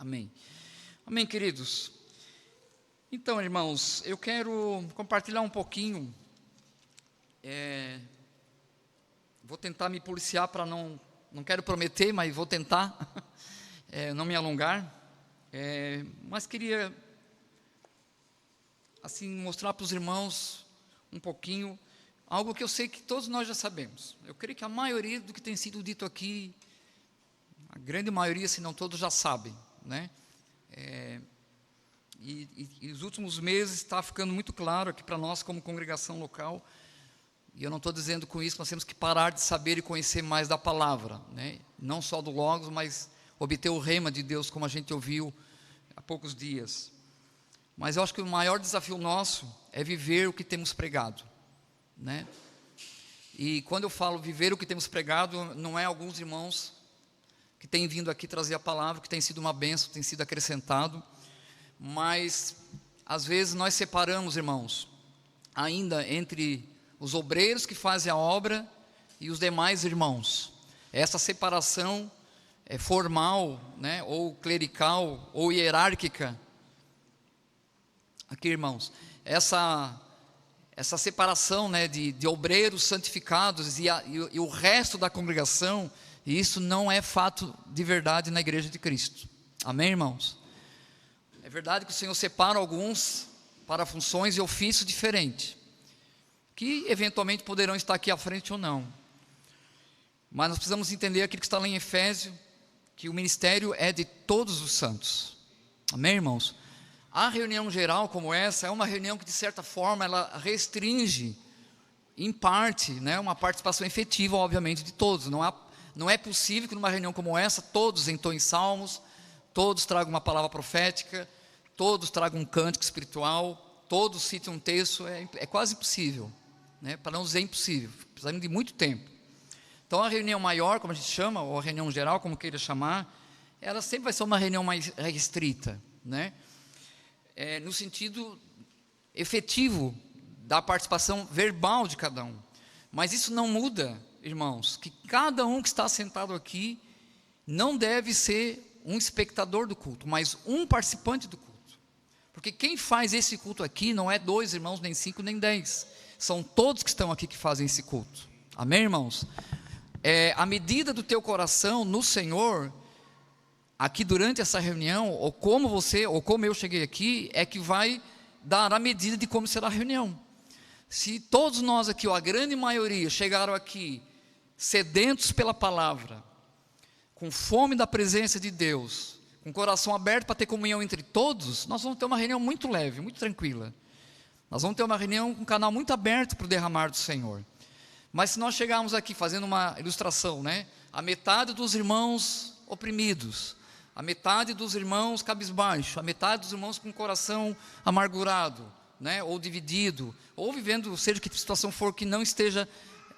Amém. Amém, queridos. Então, irmãos, eu quero compartilhar um pouquinho. Vou tentar me policiar para não quero prometer, mas vou tentar não me alongar. Mas queria, assim, mostrar para os irmãos um pouquinho, algo que eu sei que todos nós já sabemos. Eu creio que a maioria do que tem sido dito aqui, a grande maioria, se não todos, já sabem, né? E os últimos meses está ficando muito claro aqui para nós como congregação local, e eu não estou dizendo com isso que nós temos que parar de saber e conhecer mais da palavra, né? Não só do Logos, mas obter o rema de Deus, como a gente ouviu há poucos dias. Mas eu acho que o maior desafio nosso é viver o que temos pregado, né? E quando eu falo viver o que temos pregado, não é alguns irmãos que têm vindo aqui trazer a palavra, que tem sido uma bênção, tem sido acrescentado, mas às vezes nós separamos, irmãos, ainda entre os obreiros que fazem a obra e os demais irmãos. Essa separação formal, né, ou clerical, ou hierárquica. Aqui, irmãos, essa separação, né, de obreiros santificados e o resto da congregação, e isso não é fato de verdade na igreja de Cristo. Amém, irmãos? É verdade que o Senhor separa alguns para funções e ofícios diferentes, que eventualmente poderão estar aqui à frente ou não. Mas nós precisamos entender aquilo que está lá em Efésios, que o ministério é de todos os santos. Amém, irmãos? A reunião geral como essa é uma reunião que, de certa forma, ela restringe, em parte, né, uma participação efetiva, obviamente, de todos. Não é possível que numa reunião como essa, todos entoem salmos, todos tragam uma palavra profética, todos tragam um cântico espiritual, todos citem um texto. É quase impossível, né, para não dizer impossível, precisamos de muito tempo. Então a reunião maior, como a gente chama, ou a reunião geral, como queira chamar, ela sempre vai ser uma reunião mais restrita, né? No sentido efetivo da participação verbal de cada um. Mas isso não muda, irmãos, que cada um que está sentado aqui não deve ser um espectador do culto, mas um participante do culto. Porque quem faz esse culto aqui não é 2 irmãos, nem 5, nem 10. São todos que estão aqui que fazem esse culto. Amém, irmãos? A medida do teu coração no Senhor, aqui durante essa reunião, ou como eu cheguei aqui, é que vai dar a medida de como será a reunião. Se todos nós aqui, ou a grande maioria, chegaram aqui sedentos pela palavra, com fome da presença de Deus, com o coração aberto para ter comunhão entre todos, nós vamos ter uma reunião muito leve, muito tranquila. Nós vamos ter uma reunião com um canal muito aberto para o derramar do Senhor. Mas se nós chegarmos aqui fazendo uma ilustração, né? A metade dos irmãos oprimidos, a metade dos irmãos cabisbaixo, a metade dos irmãos com o coração amargurado, né? Ou dividido, ou vivendo, seja que situação for, que não esteja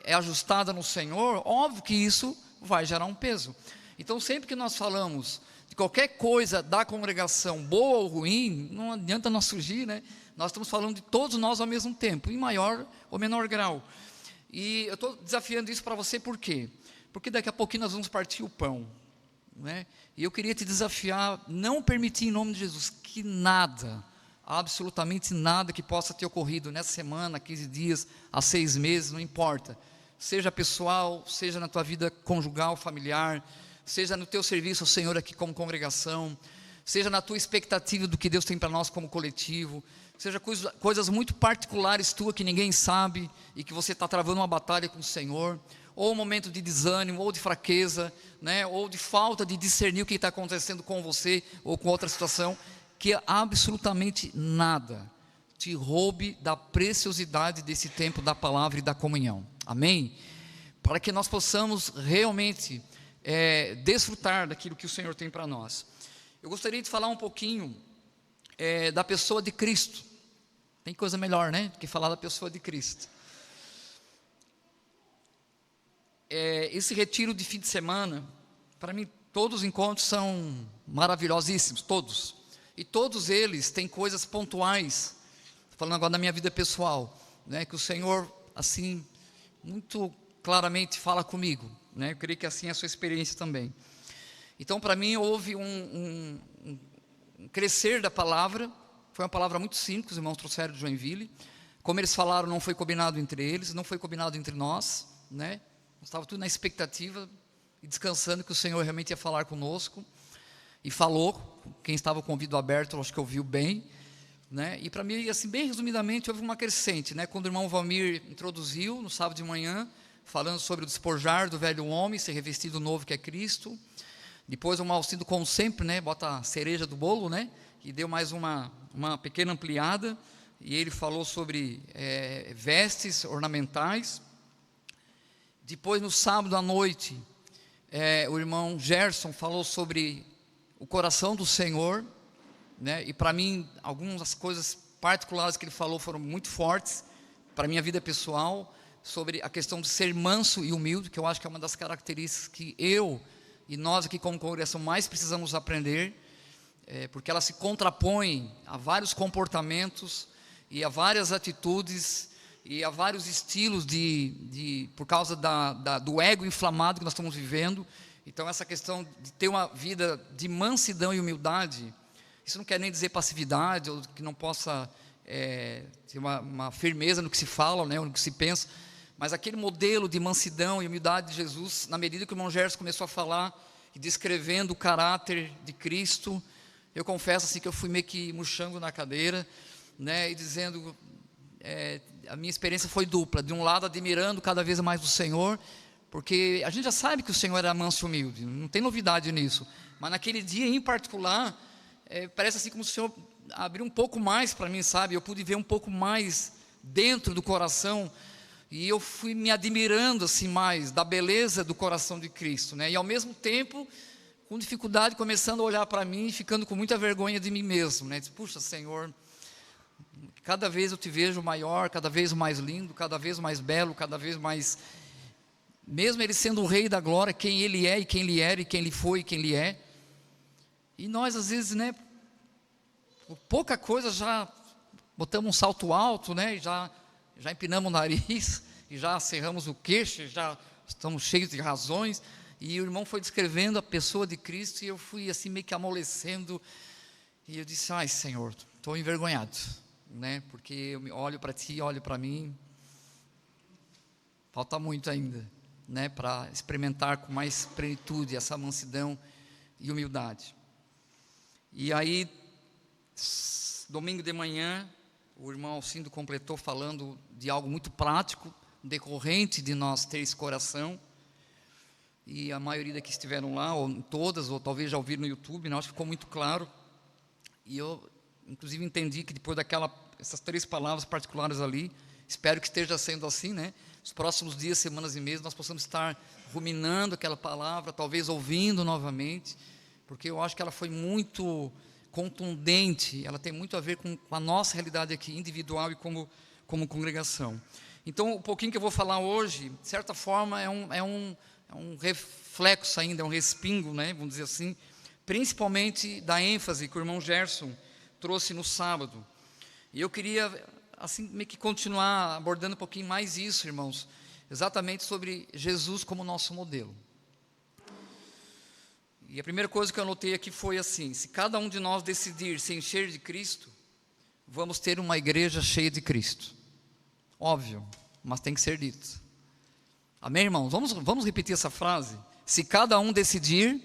ajustada no Senhor, óbvio que isso vai gerar um peso. Então sempre que nós falamos de qualquer coisa da congregação, boa ou ruim, não adianta nós fugir, né? Nós estamos falando de todos nós ao mesmo tempo, em maior ou menor grau. E eu estou desafiando isso para você, por quê? Porque daqui a pouquinho nós vamos partir o pão, né? E eu queria te desafiar, não permitir em nome de Jesus que nada, absolutamente nada que possa ter ocorrido nessa semana, 15 dias, há 6 meses, não importa, seja pessoal, seja na tua vida conjugal, familiar, seja no teu serviço ao Senhor aqui como congregação, seja na tua expectativa do que Deus tem para nós como coletivo, seja coisas muito particulares tua que ninguém sabe e que você está travando uma batalha com o Senhor, ou um momento de desânimo, ou de fraqueza, né, ou de falta de discernir o que está acontecendo com você ou com outra situação, que absolutamente nada te roube da preciosidade desse tempo da palavra e da comunhão. Amém? Para que nós possamos realmente desfrutar daquilo que o Senhor tem para nós. Eu gostaria de falar um pouquinho da pessoa de Cristo. Tem coisa melhor, né, do que falar da pessoa de Cristo. Esse retiro de fim de semana, para mim, todos os encontros são maravilhosíssimos, todos. E todos eles têm coisas pontuais, falando agora da minha vida pessoal, né, que o Senhor, assim, muito claramente fala comigo, né? Eu creio que assim é a sua experiência também. Então, para mim, houve um crescer da palavra. Foi uma palavra muito simples, os irmãos trouxeram de Joinville. Como eles falaram, não foi combinado entre eles, não foi combinado entre nós, né? Estava tudo na expectativa e descansando que o Senhor realmente ia falar conosco. E falou, quem estava com o ouvido aberto, acho que ouviu bem, né? E para mim, assim, bem resumidamente, houve uma crescente, né? Quando o irmão Valmir introduziu, no sábado de manhã, falando sobre o despojar do velho homem, ser revestido novo que é Cristo. Depois o Malcindo, como sempre, né? Bota a cereja do bolo, né? E deu mais uma pequena ampliada, e ele falou sobre vestes ornamentais. Depois, no sábado à noite, o irmão Gerson falou sobre o coração do Senhor, né? E para mim, algumas coisas particulares que ele falou foram muito fortes, para a minha vida pessoal, sobre a questão de ser manso e humilde, que eu acho que é uma das características que eu e nós aqui como congregação mais precisamos aprender, porque ela se contrapõe a vários comportamentos e a várias atitudes e a vários estilos por causa do ego inflamado que nós estamos vivendo. Então essa questão de ter uma vida de mansidão e humildade, isso não quer nem dizer passividade, ou que não possa ter uma firmeza no que se fala, né, ou no que se pensa, mas aquele modelo de mansidão e humildade de Jesus, na medida que o irmão Gerson começou a falar e descrevendo o caráter de Cristo, eu confesso assim que eu fui meio que murchando na cadeira, né, e dizendo, a minha experiência foi dupla. De um lado, admirando cada vez mais o Senhor, porque a gente já sabe que o Senhor era manso e humilde, não tem novidade nisso, mas naquele dia em particular, parece assim como se o Senhor abriu um pouco mais para mim, sabe? Eu pude ver um pouco mais dentro do coração, e eu fui me admirando assim mais da beleza do coração de Cristo, né? E ao mesmo tempo, com dificuldade, começando a olhar para mim e ficando com muita vergonha de mim mesmo, né? Puxa, Senhor, cada vez eu te vejo maior, cada vez mais lindo, cada vez mais belo, cada vez mais, mesmo Ele sendo o Rei da glória, quem Ele é e quem Ele era e quem Ele foi e quem Ele é. E nós às vezes, né, por pouca coisa já botamos um salto alto, né, e já empinamos o nariz, e já cerramos o queixo, já estamos cheios de razões. E o irmão foi descrevendo a pessoa de Cristo, e eu fui assim meio que amolecendo, e eu disse, ai Senhor, estou envergonhado, né, porque eu olho para Ti, olho para mim, falta muito ainda, né, para experimentar com mais plenitude essa mansidão e humildade. E aí, domingo de manhã, o irmão Alcindo completou falando de algo muito prático, decorrente de nós ter esse coração, e a maioria daqui estiveram lá, ou todas, ou talvez já ouviram no YouTube, né? Acho que ficou muito claro, e eu inclusive entendi que depois essas 3 palavras particulares ali, espero que esteja sendo assim, né? Os próximos dias, semanas e meses, nós possamos estar ruminando aquela palavra, talvez ouvindo novamente, porque eu acho que ela foi muito contundente, ela tem muito a ver com a nossa realidade aqui, individual e como congregação. Então, o pouquinho que eu vou falar hoje, de certa forma, é um reflexo ainda, é um respingo, né, vamos dizer assim, principalmente da ênfase que o irmão Gerson trouxe no sábado. E eu queria, assim, meio que continuar abordando um pouquinho mais isso, irmãos, exatamente sobre Jesus como nosso modelo. E a primeira coisa que eu anotei aqui foi assim: se cada um de nós decidir se encher de Cristo, vamos ter uma igreja cheia de Cristo. Óbvio, mas tem que ser dito. Amém, irmãos? Vamos repetir essa frase? Se cada um decidir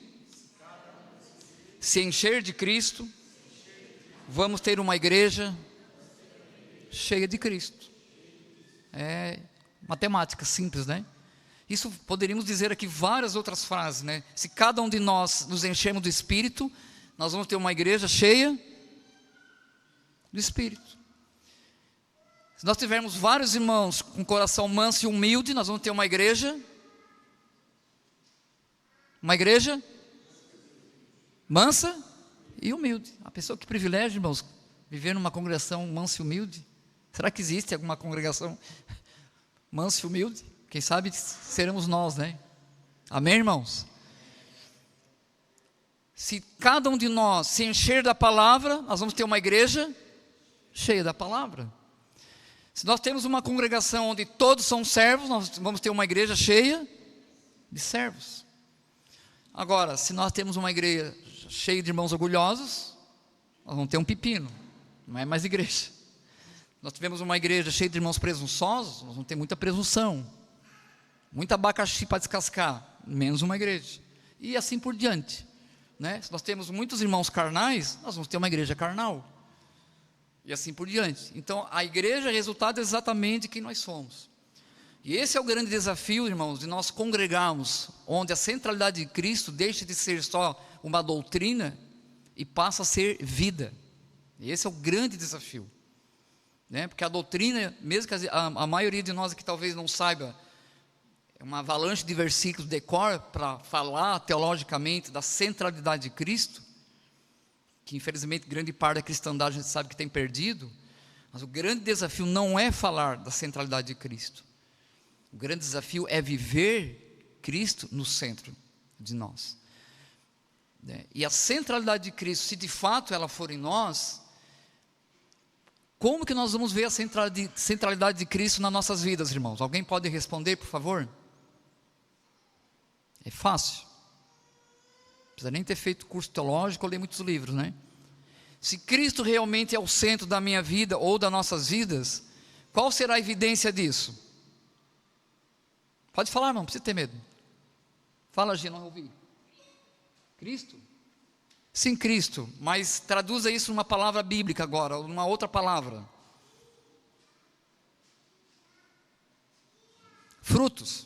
se encher de Cristo, vamos ter uma igreja cheia de Cristo. É matemática simples, né? Isso poderíamos dizer aqui várias outras frases, né? Se cada um de nós nos enchermos do Espírito, nós vamos ter uma igreja cheia do Espírito. Se nós tivermos vários irmãos com coração manso e humilde, nós vamos ter uma igreja mansa e humilde. A pessoa que privilégio, irmãos, viver numa congregação mansa e humilde. Será que existe alguma congregação mansa e humilde? Quem sabe seremos nós, né? Amém, irmãos? Se cada um de nós se encher da palavra, nós vamos ter uma igreja cheia da palavra. Se nós temos uma congregação onde todos são servos, nós vamos ter uma igreja cheia de servos. Agora, se nós temos uma igreja cheia de irmãos orgulhosos, nós vamos ter um pepino, não é mais igreja. Nós tivemos uma igreja cheia de irmãos presunçosos, nós vamos ter muita presunção, muito abacaxi para descascar, menos uma igreja, e assim por diante, né? Se nós temos muitos irmãos carnais, nós vamos ter uma igreja carnal, e assim por diante. Então a igreja é resultado exatamente de quem nós somos, e esse é o grande desafio, irmãos, de nós congregarmos, onde a centralidade de Cristo deixa de ser só uma doutrina, e passa a ser vida. Esse é o grande desafio, né? Porque a doutrina, mesmo que a maioria de nós aqui talvez não saiba, é uma avalanche de versículos de cor para falar teologicamente da centralidade de Cristo, que infelizmente grande parte da cristandade a gente sabe que tem perdido. Mas o grande desafio não é falar da centralidade de Cristo, o grande desafio é viver Cristo no centro de nós, né? E a centralidade de Cristo, se de fato ela for em nós, como que nós vamos ver a centralidade de Cristo nas nossas vidas, irmãos? Alguém pode responder, por favor? É fácil, não precisa nem ter feito curso teológico ou ler muitos livros, né? Se Cristo realmente é o centro da minha vida ou das nossas vidas, qual será a evidência disso? Pode falar, irmão, não precisa ter medo. Fala, Gina, não ouvi. Cristo? Sim, Cristo, mas traduza isso numa palavra bíblica agora, ou numa outra palavra. Frutos.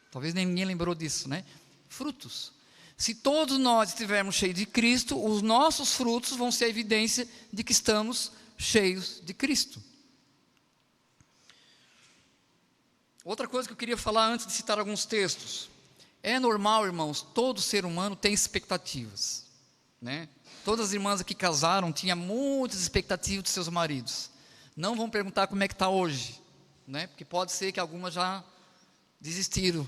Talvez ninguém lembrou disso, né? Frutos. Se todos nós estivermos cheios de Cristo, os nossos frutos vão ser a evidência de que estamos cheios de Cristo. Outra coisa que eu queria falar antes de citar alguns textos. É normal, irmãos, todo ser humano tem expectativas, né? Todas as irmãs aqui casaram, tinham muitas expectativas de seus maridos. Não vão perguntar como é que está hoje, né? Porque pode ser que algumas já desistiram,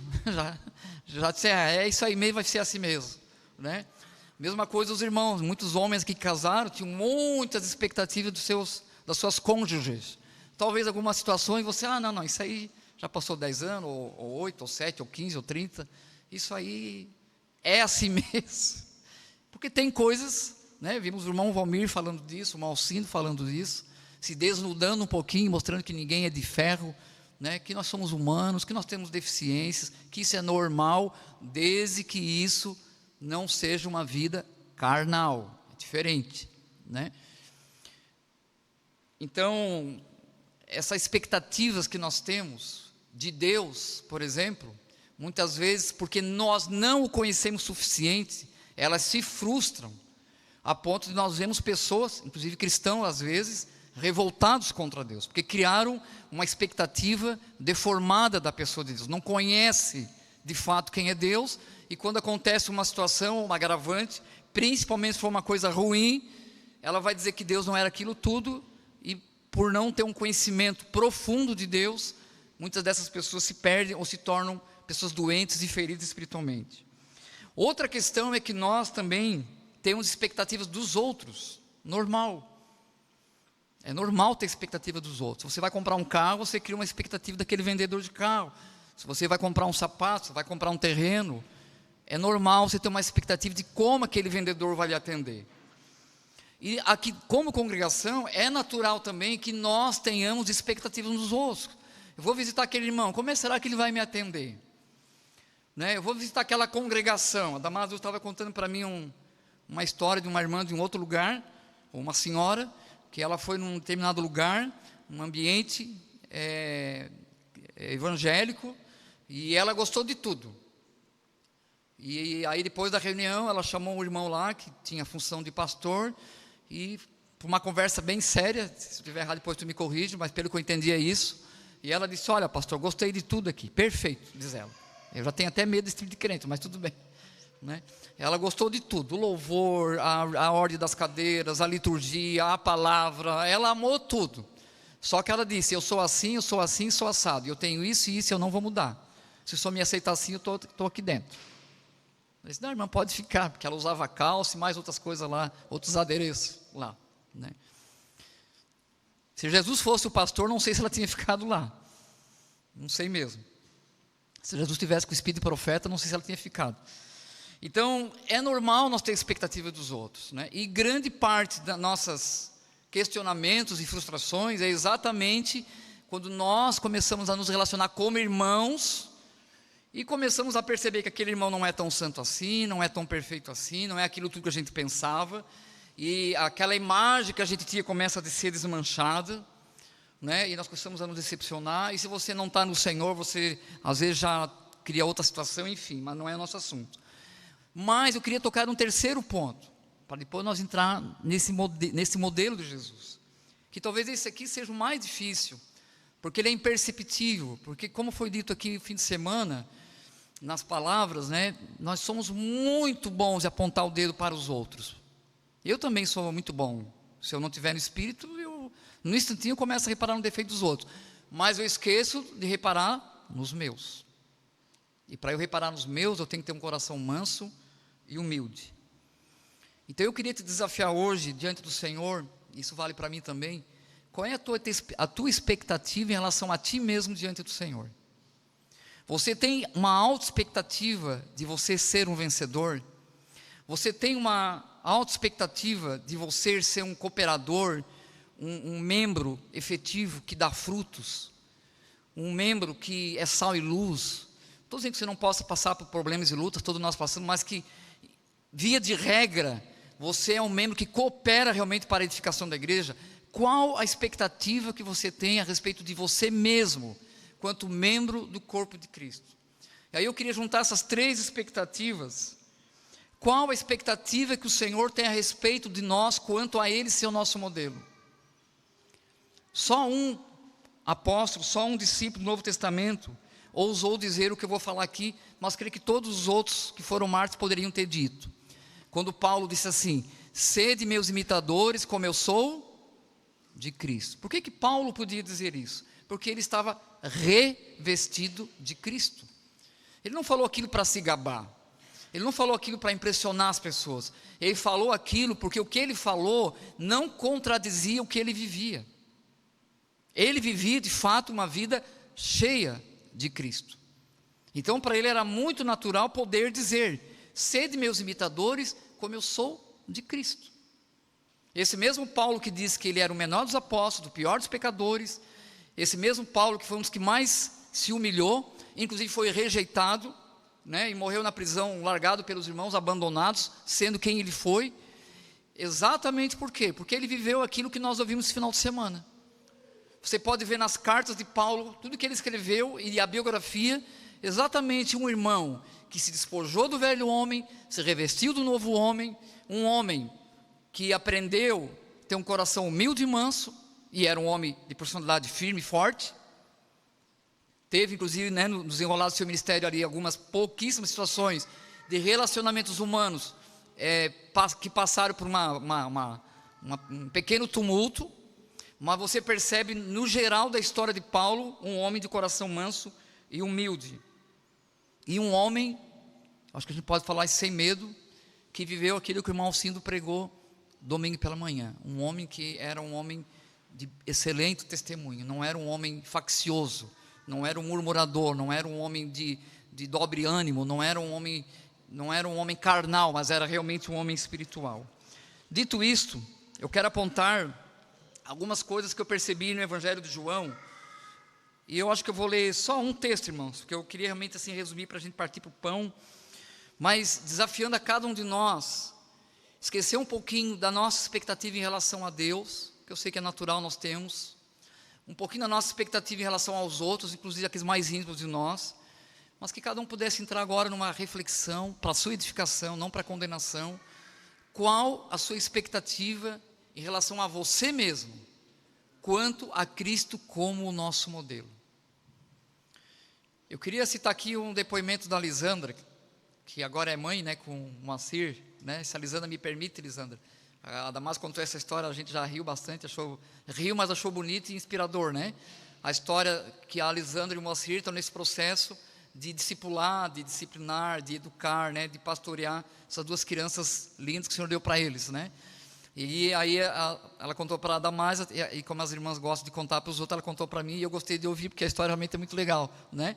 já disseram, é isso aí mesmo, vai ser assim mesmo, né? Mesma coisa os irmãos, muitos homens que casaram tinham muitas expectativas das suas cônjuges. Talvez algumas situações você, não, isso aí já passou 10 anos, ou 8, ou 7, ou 15, ou 30, isso aí é assim mesmo. Porque tem coisas, né? Vimos o irmão Valmir falando disso, o Malcindo falando disso, se desnudando um pouquinho, mostrando que ninguém é de ferro, né? Que nós somos humanos, que nós temos deficiências, que isso é normal, desde que isso não seja uma vida carnal, é diferente, né? Então, essas expectativas que nós temos de Deus, por exemplo, muitas vezes, porque nós não o conhecemos o suficiente, elas se frustram, a ponto de nós vermos pessoas, inclusive cristãos às vezes, revoltados contra Deus, porque criaram uma expectativa deformada da pessoa de Deus, não conhece de fato quem é Deus, e quando acontece uma situação, uma agravante, principalmente se for uma coisa ruim, ela vai dizer que Deus não era aquilo tudo, e por não ter um conhecimento profundo de Deus, muitas dessas pessoas se perdem ou se tornam pessoas doentes e feridas espiritualmente. Outra questão é que nós também temos expectativas dos outros, normal. É normal ter expectativa dos outros. Se você vai comprar um carro, você cria uma expectativa daquele vendedor de carro. Se você vai comprar um sapato, vai comprar um terreno, é normal você ter uma expectativa de como aquele vendedor vai lhe atender. E aqui, como congregação, é natural também que nós tenhamos expectativas nos outros. Eu vou visitar aquele irmão, como será que ele vai me atender? Né? Eu vou visitar aquela congregação. A Damaso estava contando para mim uma história de uma irmã de um outro lugar, uma senhora, que ela foi num determinado lugar, um ambiente evangélico, e ela gostou de tudo. E aí depois da reunião, ela chamou um irmão lá, que tinha a função de pastor, e por uma conversa bem séria, se eu estiver errado depois tu me corrige, mas pelo que eu entendi é isso, e ela disse, olha pastor, gostei de tudo aqui, perfeito, diz ela. Eu já tenho até medo desse tipo de crente, mas tudo bem, né? Ela gostou de tudo, o louvor, a ordem das cadeiras, a liturgia, a palavra, ela amou tudo. Só que ela disse, eu sou assim, sou assado, eu tenho isso e isso, eu não vou mudar. Se o senhor me aceitar assim, eu estou aqui dentro. Eu disse, não, irmã, pode ficar, porque ela usava calça e mais outras coisas lá, outros adereços lá, né? Se Jesus fosse o pastor, não sei se ela tinha ficado lá, não sei mesmo. Se Jesus tivesse com o espírito de profeta, não sei se ela tinha ficado. Então, é normal nós ter expectativa dos outros, né? E grande parte das nossas questionamentos e frustrações é exatamente quando nós começamos a nos relacionar como irmãos e começamos a perceber que aquele irmão não é tão santo assim, não é tão perfeito assim, não é aquilo tudo que a gente pensava, e aquela imagem que a gente tinha começa a ser desmanchada, né? E nós começamos a nos decepcionar, e se você não está no Senhor, você às vezes já cria outra situação, enfim, mas não é nosso assunto. Mas eu queria tocar num terceiro ponto, para depois nós entrar nesse modelo de Jesus, que talvez esse aqui seja o mais difícil, porque ele é imperceptível, porque como foi dito aqui no fim de semana, nas palavras, né, nós somos muito bons em apontar o dedo para os outros. Eu também sou muito bom. Se eu não tiver no espírito, eu no instantinho começo a reparar no defeito dos outros, mas eu esqueço de reparar nos meus. E para eu reparar nos meus, eu tenho que ter um coração manso e humilde. Então eu queria te desafiar hoje, diante do Senhor, isso vale para mim também, qual é a tua expectativa em relação a ti mesmo diante do Senhor? Você tem uma alta expectativa de você ser um vencedor? Você tem uma alta expectativa de você ser um cooperador, um membro efetivo que dá frutos, um membro que é sal e luz? Estou dizendo que você não possa passar por problemas e lutas, todos nós passamos, mas que, via de regra, você é um membro que coopera realmente para a edificação da igreja. Qual a expectativa que você tem a respeito de você mesmo, quanto membro do corpo de Cristo? E aí eu queria juntar essas três expectativas. Qual a expectativa que o Senhor tem a respeito de nós, quanto a Ele ser o nosso modelo? Só um apóstolo, só um discípulo do Novo Testamento ousou dizer o que eu vou falar aqui, mas creio que todos os outros que foram mártires poderiam ter dito. Quando Paulo disse assim: sede meus imitadores como eu sou de Cristo. Por que Paulo podia dizer isso? Porque ele estava revestido de Cristo. Ele não falou aquilo para se gabar, ele não falou aquilo para impressionar as pessoas, ele falou aquilo porque o que ele falou não contradizia o que ele vivia. Ele vivia de fato uma vida cheia de Cristo. Então para ele era muito natural poder dizer: sede meus imitadores como eu sou de Cristo. Esse mesmo Paulo que disse que ele era o menor dos apóstolos, o pior dos pecadores, esse mesmo Paulo que foi um dos que mais se humilhou, inclusive foi rejeitado, né, e morreu na prisão, largado pelos irmãos, abandonados, sendo quem ele foi, exatamente por quê? Porque ele viveu aquilo que nós ouvimos esse final de semana. Você pode ver nas cartas de Paulo, tudo que ele escreveu e a biografia, exatamente um irmão que se despojou do velho homem, se revestiu do novo homem, um homem que aprendeu a ter um coração humilde e manso, e era um homem de personalidade firme e forte. Teve inclusive, né, no desenrolar do seu ministério ali, algumas pouquíssimas situações de relacionamentos humanos que passaram por um pequeno tumulto, mas você percebe no geral da história de Paulo, um homem de coração manso e humilde, e um homem, acho que a gente pode falar isso sem medo, que viveu aquilo que o irmão Alcindo pregou domingo pela manhã. Um homem que era um homem de excelente testemunho, não era um homem faccioso, não era um murmurador, não era um homem de dobre ânimo, não era um homem carnal, mas era realmente um homem espiritual. Dito isto, eu quero apontar algumas coisas que eu percebi no Evangelho de João, e eu acho que eu vou ler só um texto, irmãos, porque eu queria realmente assim resumir para a gente partir para o pão, mas desafiando a cada um de nós, esquecer um pouquinho da nossa expectativa em relação a Deus, que eu sei que é natural, nós temos, um pouquinho da nossa expectativa em relação aos outros, inclusive aqueles mais íntimos de nós, mas que cada um pudesse entrar agora numa reflexão, para a sua edificação, não para a condenação. Qual a sua expectativa em relação a você mesmo, quanto a Cristo como o nosso modelo? Eu queria citar aqui um depoimento da Lisandra, que agora é mãe, né, com o Moacir, né? Se a Lisandra me permite, Lisandra, a Damas contou essa história, a gente já riu bastante, mas achou bonito e inspirador, né? A história que a Lisandra e o Moacir estão nesse processo de discipular, de disciplinar, de educar, né, de pastorear essas duas crianças lindas que o Senhor deu para eles, né? E aí ela contou para a Damas, e como as irmãs gostam de contar para os outros, ela contou para mim, e eu gostei de ouvir, porque a história realmente é muito legal, né?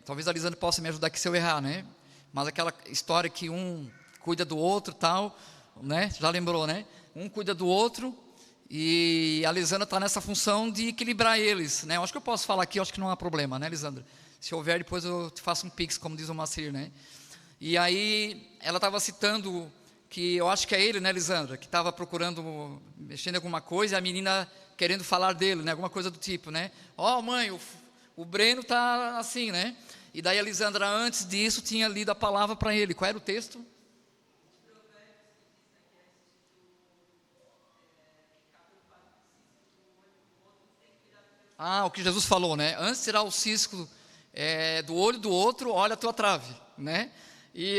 Talvez a Lisandra possa me ajudar aqui se eu errar, né? mas aquela história que um cuida do outro, tal, né? Já lembrou, né? Um cuida do outro, e a Lisandra está nessa função de equilibrar eles, né? Eu acho que eu posso falar aqui, eu acho que não há problema, né, Lisandra? Se houver, depois eu te faço um pix, como diz o Macir, né? E aí, ela estava citando que, eu acho que é ele, né, Lisandra, que estava procurando, mexendo em alguma coisa, e a menina querendo falar dele, né, alguma coisa do tipo, né? Ó, mãe, o Breno está assim, né? E daí a Lisandra, antes disso, tinha lido a palavra para ele. Qual era o texto? Ah, o que Jesus falou, né? Antes de tirar o cisco do olho do outro, olha a tua trave, né? E,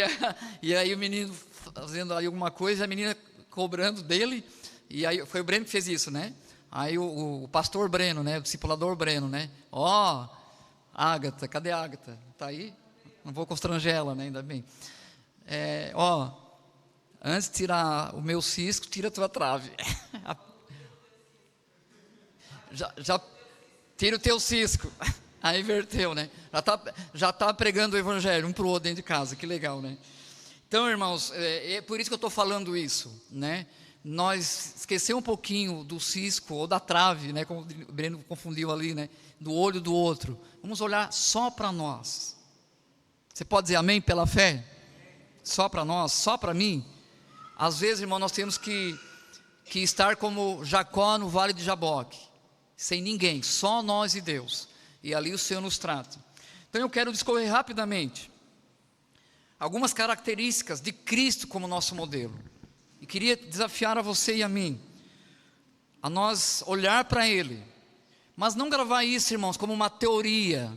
e aí o menino fazendo aí alguma coisa, a menina cobrando dele, e aí foi o Breno que fez isso, né? Aí o pastor Breno, né? O discipulador Breno, né? Ó, Ágata, cadê a Ágata? Tá aí? Não vou constranger ela, né? Ainda bem. Ó, antes de tirar o meu cisco, tira a tua trave. Já tira o teu cisco. Aí inverteu, né? Já tá pregando o evangelho um para o outro dentro de casa, que legal, né? Então, irmãos, é por isso que eu estou falando isso, né? Nós esquecer um pouquinho do cisco ou da trave, né? Como o Breno confundiu ali, né? Do olho do outro. Vamos olhar só para nós. Você pode dizer amém pela fé? Só para nós, só para mim? Às vezes, irmão, nós temos que estar como Jacó no vale de Jaboque, sem ninguém, só nós e Deus, e ali o Senhor nos trata. Então eu quero discorrer rapidamente algumas características de Cristo como nosso modelo, e queria desafiar a você e a mim, a nós olhar para Ele, mas não gravar isso, irmãos, como uma teoria,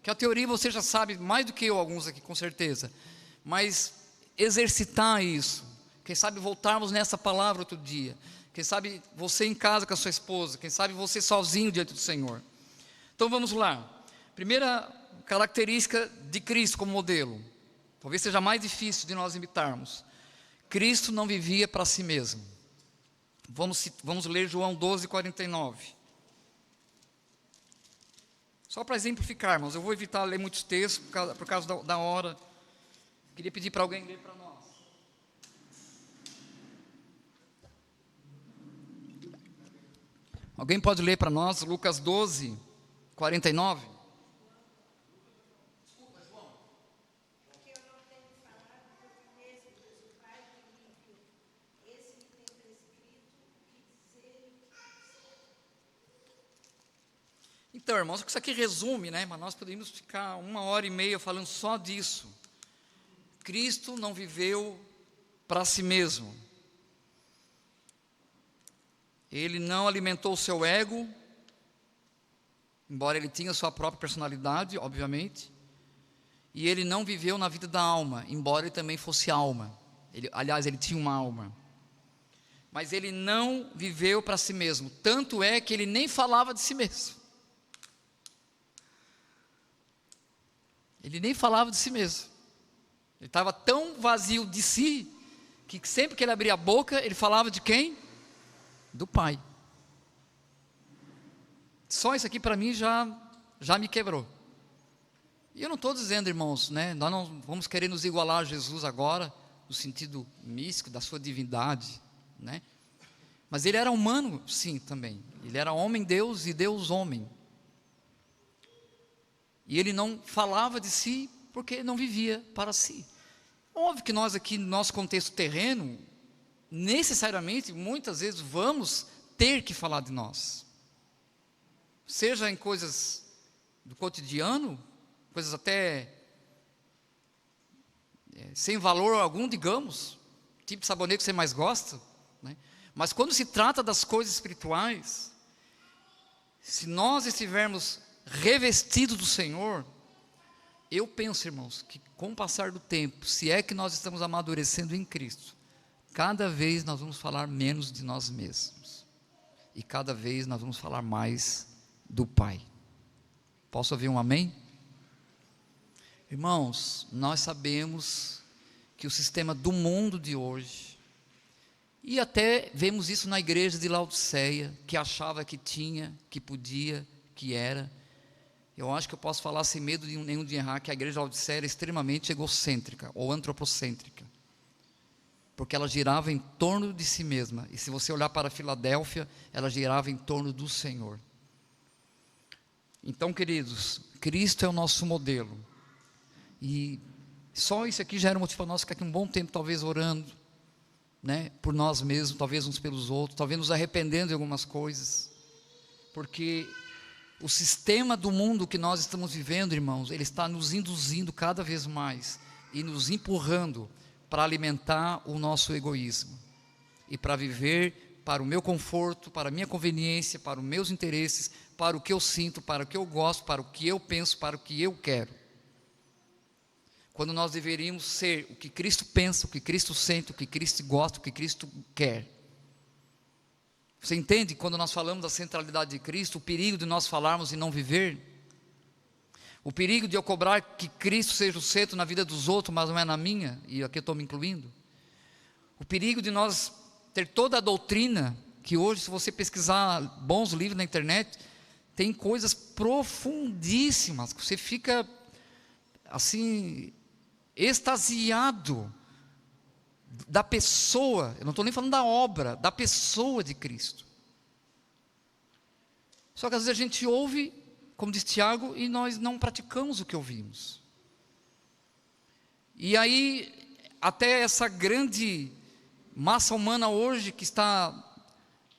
que a teoria você já sabe mais do que eu, alguns aqui com certeza, mas exercitar isso, quem sabe voltarmos nessa palavra outro dia, quem sabe você em casa com a sua esposa, quem sabe você sozinho diante do Senhor. Então vamos lá, primeira característica de Cristo como modelo, talvez seja mais difícil de nós imitarmos. Cristo não vivia para si mesmo. Vamos ler João 12:49. Só para exemplificar, irmãos, eu vou evitar ler muitos textos por causa da hora. Queria pedir para alguém ler para nós. Alguém pode ler para nós Lucas 12:49? Então, irmãos, isso aqui resume, né? Mas nós poderíamos ficar 1h30 falando só disso. Cristo não viveu para si mesmo. Ele não alimentou o seu ego, embora ele tinha sua própria personalidade, obviamente. E ele não viveu na vida da alma, embora ele também fosse alma. Aliás, ele tinha uma alma. Mas ele não viveu para si mesmo. Tanto é que ele nem falava de si mesmo. Ele nem falava de si mesmo. Ele estava tão vazio de si, que sempre que ele abria a boca, ele falava de quem? Do Pai. Só isso aqui para mim já me quebrou. E eu não estou dizendo, irmãos, né, nós não vamos querer nos igualar a Jesus agora, no sentido místico da sua divindade, né? Mas ele era humano, sim, também. Ele era homem-Deus e Deus-homem. E ele não falava de si, porque ele não vivia para si. Óbvio que nós aqui, no nosso contexto terreno, necessariamente, muitas vezes, vamos ter que falar de nós. Seja em coisas do cotidiano, coisas até sem valor algum, digamos, tipo de sabonete que você mais gosta, né? Mas quando se trata das coisas espirituais, se nós estivermos revestidos do Senhor, eu penso, irmãos, que com o passar do tempo, se é que nós estamos amadurecendo em Cristo, cada vez nós vamos falar menos de nós mesmos, e cada vez nós vamos falar mais do Pai. Posso ouvir um amém? Irmãos, nós sabemos que o sistema do mundo de hoje, e até vemos isso na igreja de Laodiceia, que achava que tinha, que podia, que era, eu acho que eu posso falar sem medo nenhum de errar que a igreja de Laodiceia era extremamente egocêntrica ou antropocêntrica, porque ela girava em torno de si mesma. E se você olhar para a Filadélfia, ela girava em torno do Senhor. Então, queridos, Cristo é o nosso modelo. E só isso aqui já era um motivo para nós ficar aqui um bom tempo, talvez orando, né, por nós mesmos, talvez uns pelos outros, talvez nos arrependendo de algumas coisas, porque o sistema do mundo que nós estamos vivendo, irmãos, ele está nos induzindo cada vez mais e nos empurrando para alimentar o nosso egoísmo e para viver para o meu conforto, para a minha conveniência, para os meus interesses, para o que eu sinto, para o que eu gosto, para o que eu penso, para o que eu quero. Quando nós deveríamos ser o que Cristo pensa, o que Cristo sente, o que Cristo gosta, o que Cristo quer. Você entende quando nós falamos da centralidade de Cristo, o perigo de nós falarmos e não viver? O perigo de eu cobrar que Cristo seja o centro na vida dos outros, mas não é na minha, e aqui eu estou me incluindo. O perigo de nós ter toda a doutrina, que hoje, se você pesquisar bons livros na internet, tem coisas profundíssimas, que você fica assim, extasiado da pessoa, eu não estou nem falando da obra, da pessoa de Cristo. Só que às vezes a gente ouve, como diz Tiago, e nós não praticamos o que ouvimos. E aí, até essa grande massa humana hoje, que está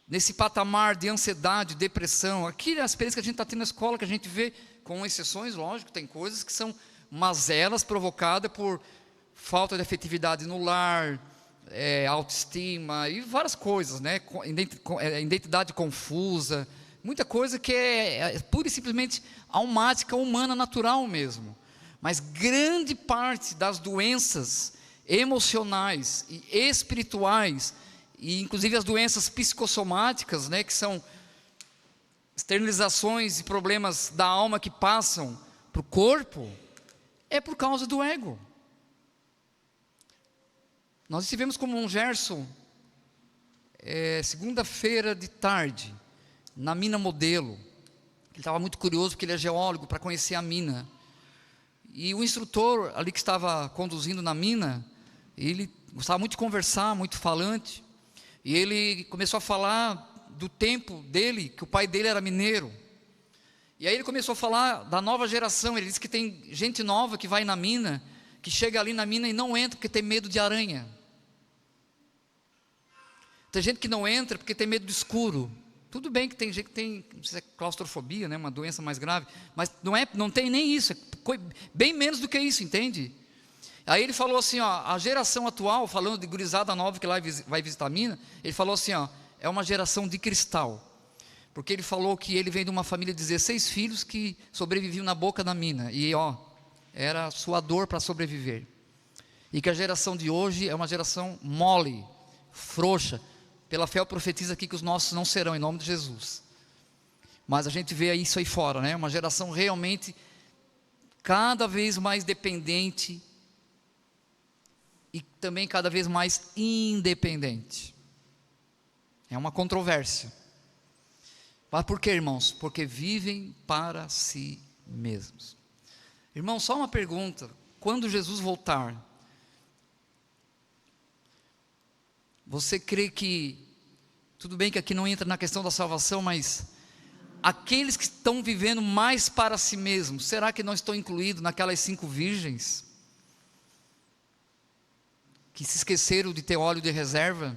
nesse patamar de ansiedade, depressão, aqui é a experiência que a gente está tendo na escola, que a gente vê, com exceções, lógico, tem coisas que são mazelas provocadas por falta de afetividade no lar, autoestima e várias coisas, né? Identidade confusa, muita coisa que é pura e simplesmente almática, humana, natural mesmo. Mas grande parte das doenças emocionais e espirituais, e inclusive as doenças psicossomáticas, né, que são externalizações e problemas da alma que passam para o corpo, é por causa do ego. Nós estivemos com um Gerson, segunda-feira de tarde, na mina Modelo. Ele estava muito curioso, porque ele é geólogo, para conhecer a mina. E o instrutor ali que estava conduzindo na mina, ele gostava muito de conversar, muito falante. E ele começou a falar do tempo dele, que o pai dele era mineiro. E aí ele começou a falar da nova geração. Ele disse que tem gente nova que vai na mina, que chega ali na mina e não entra porque tem medo de aranha. Tem gente que não entra porque tem medo do escuro. Tudo bem que tem gente que tem, não sei se é claustrofobia, né, uma doença mais grave, mas não tem nem isso, bem menos do que isso, entende? Aí ele falou assim, ó, a geração atual, falando de gurizada nova que lá vai visitar a mina, ele falou assim, ó, é uma geração de cristal, porque ele falou que ele vem de uma família de 16 filhos que sobreviviam na boca da mina, e ó, era suador para sobreviver, e que a geração de hoje é uma geração mole, frouxa. Pela fé eu profetizo aqui que os nossos não serão, em nome de Jesus. Mas a gente vê isso aí fora, né? Uma geração realmente cada vez mais dependente e também cada vez mais independente. É uma controvérsia. Mas por quê, irmãos? Porque vivem para si mesmos. Irmão, só uma pergunta: quando Jesus voltar, você crê que, tudo bem que aqui não entra na questão da salvação, mas aqueles que estão vivendo mais para si mesmos, será que não estão incluídos naquelas 5 virgens? Que se esqueceram de ter óleo de reserva?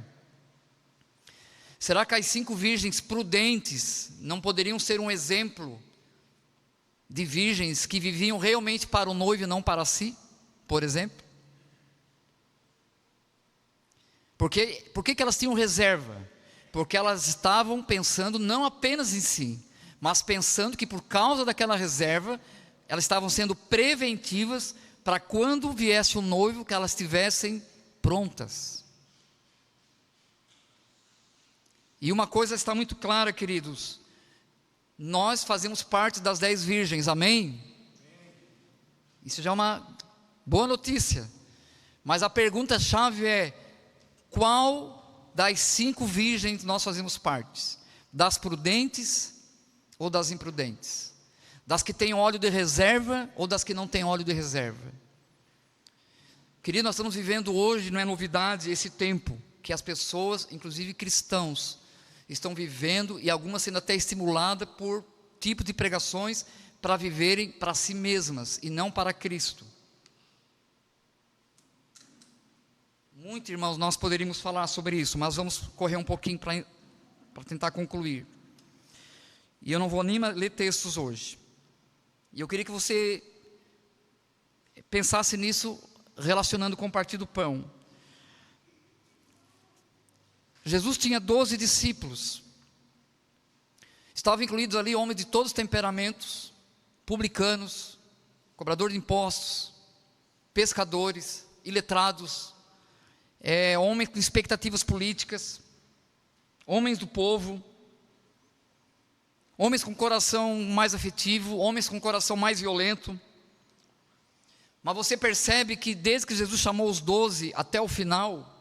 Será que as 5 virgens prudentes não poderiam ser um exemplo de virgens que viviam realmente para o noivo e não para si, por exemplo? Por que elas tinham reserva? Porque elas estavam pensando não apenas em si, mas pensando que por causa daquela reserva, elas estavam sendo preventivas para quando viesse o noivo, que elas estivessem prontas. E uma coisa está muito clara, queridos, nós fazemos parte das 10 virgens, amém? Isso já é uma boa notícia, mas a pergunta-chave é: qual das 5 virgens nós fazemos parte? Das prudentes ou das imprudentes? Das que têm óleo de reserva ou das que não têm óleo de reserva? Querido, nós estamos vivendo hoje, não é novidade, esse tempo que as pessoas, inclusive cristãos, estão vivendo, e algumas sendo até estimuladas por tipo de pregações para viverem para si mesmas e não para Cristo. Muito, irmãos, nós poderíamos falar sobre isso, mas vamos correr um pouquinho para tentar concluir. E eu não vou nem ler textos hoje. E eu queria que você pensasse nisso relacionando com o partir do pão. Jesus tinha 12 discípulos. Estavam incluídos ali homens de todos os temperamentos, publicanos, cobrador de impostos, pescadores, iletrados, homens com expectativas políticas, homens do povo, homens com coração mais afetivo, homens com coração mais violento. Mas você percebe que desde que Jesus chamou os 12 até o final,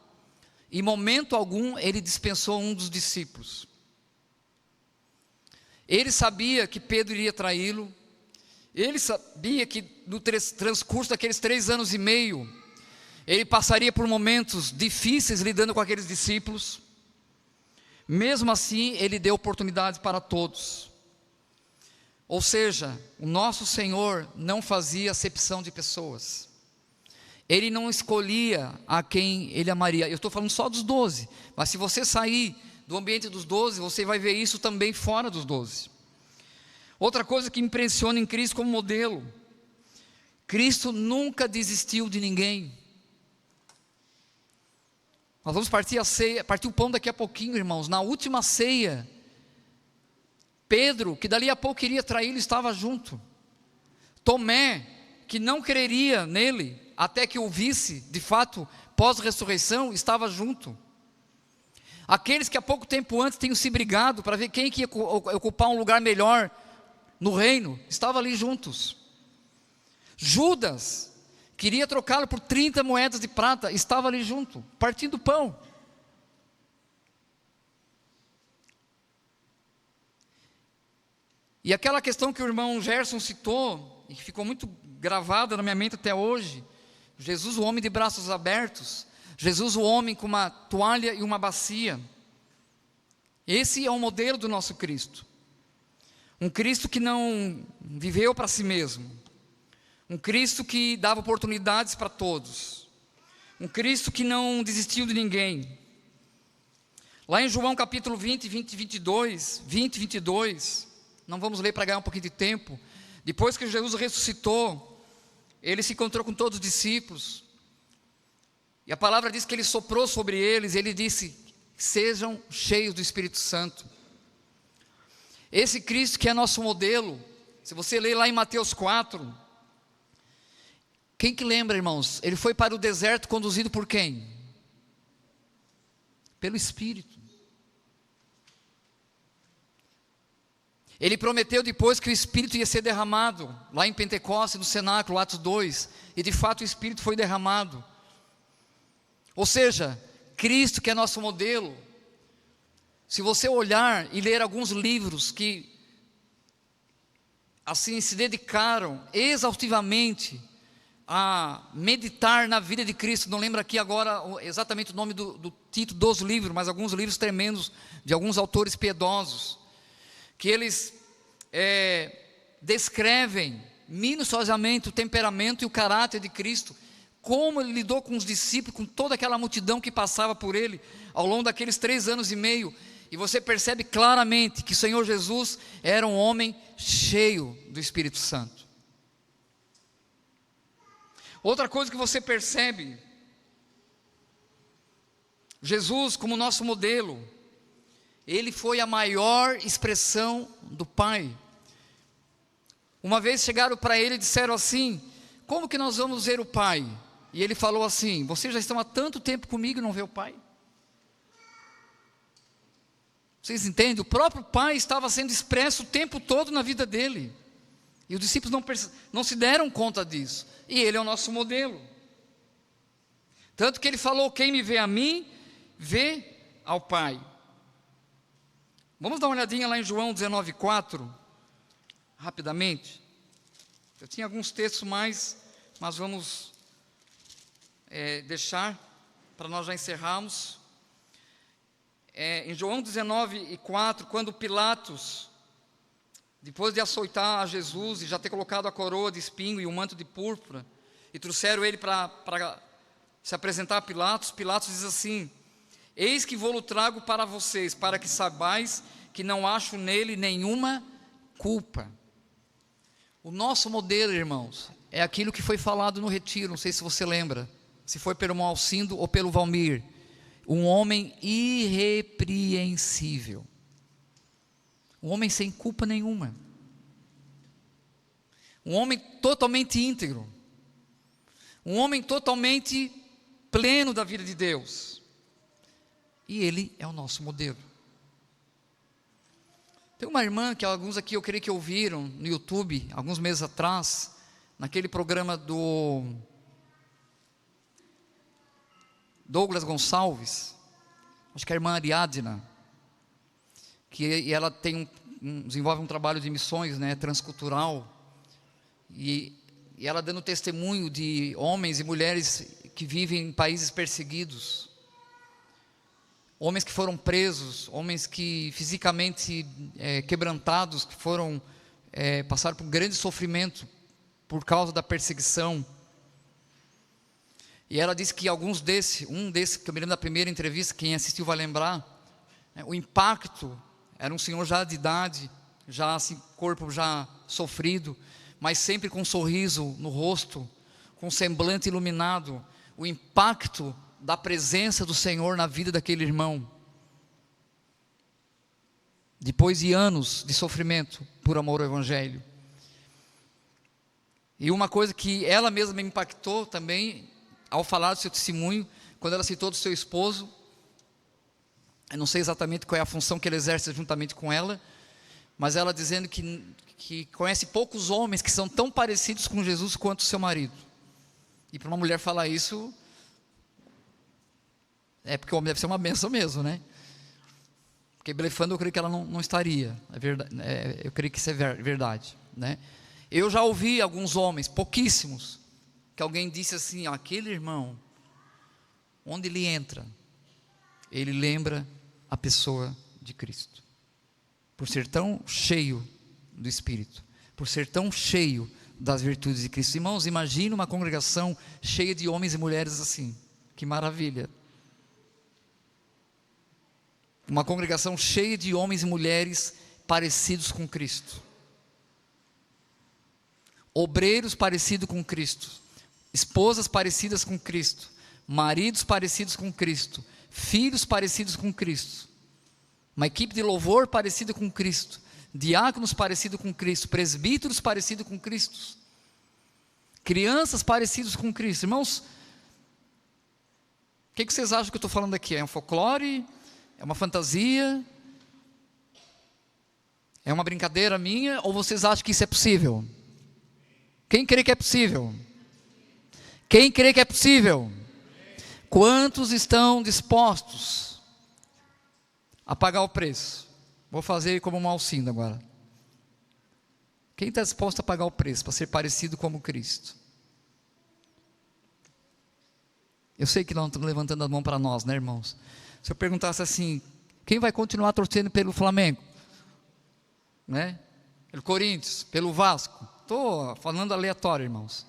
em momento algum ele dispensou um dos discípulos. Ele sabia que Pedro iria traí-lo. Ele sabia que no transcurso daqueles 3 anos e meio, ele passaria por momentos difíceis lidando com aqueles discípulos. Mesmo assim, ele deu oportunidade para todos. Ou seja, o nosso Senhor não fazia acepção de pessoas. Ele não escolhia a quem ele amaria. Eu estou falando só dos 12, mas se você sair do ambiente dos 12, você vai ver isso também fora dos 12. Outra coisa que me impressiona em Cristo como modelo: Cristo nunca desistiu de ninguém. Nós vamos partir o pão daqui a pouquinho, irmãos. Na última ceia, Pedro, que dali a pouco iria traí-lo, estava junto. Tomé, que não creria nele, até que o visse, de fato, pós-ressurreição, estava junto. Aqueles que há pouco tempo antes tinham se brigado para ver quem que ia ocupar um lugar melhor no reino, estavam ali juntos. Judas queria trocá-lo por 30 moedas de prata, estava ali junto, partindo pão. E aquela questão que o irmão Gerson citou, e que ficou muito gravada na minha mente até hoje: Jesus, o homem de braços abertos, Jesus, o homem com uma toalha e uma bacia. Esse é o modelo do nosso Cristo. Um Cristo que não viveu para si mesmo, um Cristo que dava oportunidades para todos, um Cristo que não desistiu de ninguém. Lá em João capítulo 20, 22, não vamos ler para ganhar um pouquinho de tempo. Depois que Jesus ressuscitou, ele se encontrou com todos os discípulos, e a palavra diz que ele soprou sobre eles, ele disse: sejam cheios do Espírito Santo. Esse Cristo que é nosso modelo, se você ler lá em Mateus 4, quem que lembra, irmãos? Ele foi para o deserto conduzido por quem? Pelo Espírito. Ele prometeu depois que o Espírito ia ser derramado, lá em Pentecostes, no cenáculo, Atos 2, e de fato o Espírito foi derramado. Ou seja, Cristo que é nosso modelo. Se você olhar e ler alguns livros que assim se dedicaram exaustivamente a meditar na vida de Cristo, não lembro aqui agora exatamente o nome do título dos livros, mas alguns livros tremendos de alguns autores piedosos, que eles descrevem minuciosamente o temperamento e o caráter de Cristo, como ele lidou com os discípulos, com toda aquela multidão que passava por ele, ao longo daqueles 3 anos e meio, e você percebe claramente que o Senhor Jesus era um homem cheio do Espírito Santo. Outra coisa que você percebe, Jesus como nosso modelo, ele foi a maior expressão do Pai. Uma vez chegaram para ele e disseram assim: como que nós vamos ver o Pai? E ele falou assim: vocês já estão há tanto tempo comigo e não vê o Pai? Vocês entendem? O próprio Pai estava sendo expresso o tempo todo na vida dele, e os discípulos não se deram conta disso, e ele é o nosso modelo. Tanto que ele falou: quem me vê a mim, vê ao Pai. Vamos dar uma olhadinha lá em João 19,4, rapidamente. Eu tinha alguns textos mais, mas vamos deixar para nós já encerrarmos. Em João 19:4, quando Pilatos, depois de açoitar a Jesus e já ter colocado a coroa de espinho e o manto de púrpura, e trouxeram ele para se apresentar a Pilatos, Pilatos diz assim: eis que vou-lo trago para vocês, para que saibais que não acho nele nenhuma culpa. O nosso modelo, irmãos, é aquilo que foi falado no retiro, não sei se você lembra, se foi pelo irmão Alcindo ou pelo Valmir. Um homem irrepreensível, um homem sem culpa nenhuma, um homem totalmente íntegro, um homem totalmente pleno da vida de Deus, e ele é o nosso modelo. Tem uma irmã que alguns aqui eu creio que ouviram no YouTube, alguns meses atrás, naquele programa do Douglas Gonçalves, acho que é a irmã Ariadna, e ela desenvolve um trabalho de missões, transcultural, e ela dando testemunho de homens e mulheres que vivem em países perseguidos, homens que foram presos, homens que fisicamente quebrantados, que passaram por um grande sofrimento por causa da perseguição. E ela disse que um desses, que eu me lembro da primeira entrevista, quem assistiu vai lembrar, o impacto, era um senhor já de idade, já assim, corpo já sofrido, mas sempre com um sorriso no rosto, com um semblante iluminado, o impacto da presença do Senhor na vida daquele irmão, depois de anos de sofrimento por amor ao Evangelho. E uma coisa que ela mesma me impactou também, ao falar do seu testemunho, quando ela citou do seu esposo, eu não sei exatamente qual é a função que ele exerce juntamente com ela, mas ela dizendo que conhece poucos homens que são tão parecidos com Jesus quanto o seu marido. E para uma mulher falar isso, porque o homem deve ser uma bênção mesmo, Porque blefando eu creio que ela não estaria, é verdade, eu creio que isso é verdade, Eu já ouvi alguns homens, pouquíssimos, que alguém disse assim: aquele irmão, onde ele entra, ele lembra a pessoa de Cristo, por ser tão cheio do Espírito, por ser tão cheio das virtudes de Cristo. Irmãos, imagine uma congregação cheia de homens e mulheres assim, que maravilha! Uma congregação cheia de homens e mulheres parecidos com Cristo, obreiros parecidos com Cristo, esposas parecidas com Cristo, maridos parecidos com Cristo, filhos parecidos com Cristo, uma equipe de louvor parecida com Cristo, diáconos parecidos com Cristo, presbíteros parecidos com Cristo, crianças parecidas com Cristo. Irmãos, o que vocês acham que eu estou falando aqui? É um folclore? É uma fantasia? É uma brincadeira minha? Ou vocês acham que isso é possível? Quem crê que é possível? Quem crê que é possível? Quantos estão dispostos a pagar o preço? Vou fazer como uma Alcindo agora. Quem está disposto a pagar o preço para ser parecido como Cristo? Eu sei que não estão levantando a mão para nós, irmãos? Se eu perguntasse assim: quem vai continuar torcendo pelo Flamengo? Pelo Corinthians, pelo Vasco? Estou falando aleatório, irmãos.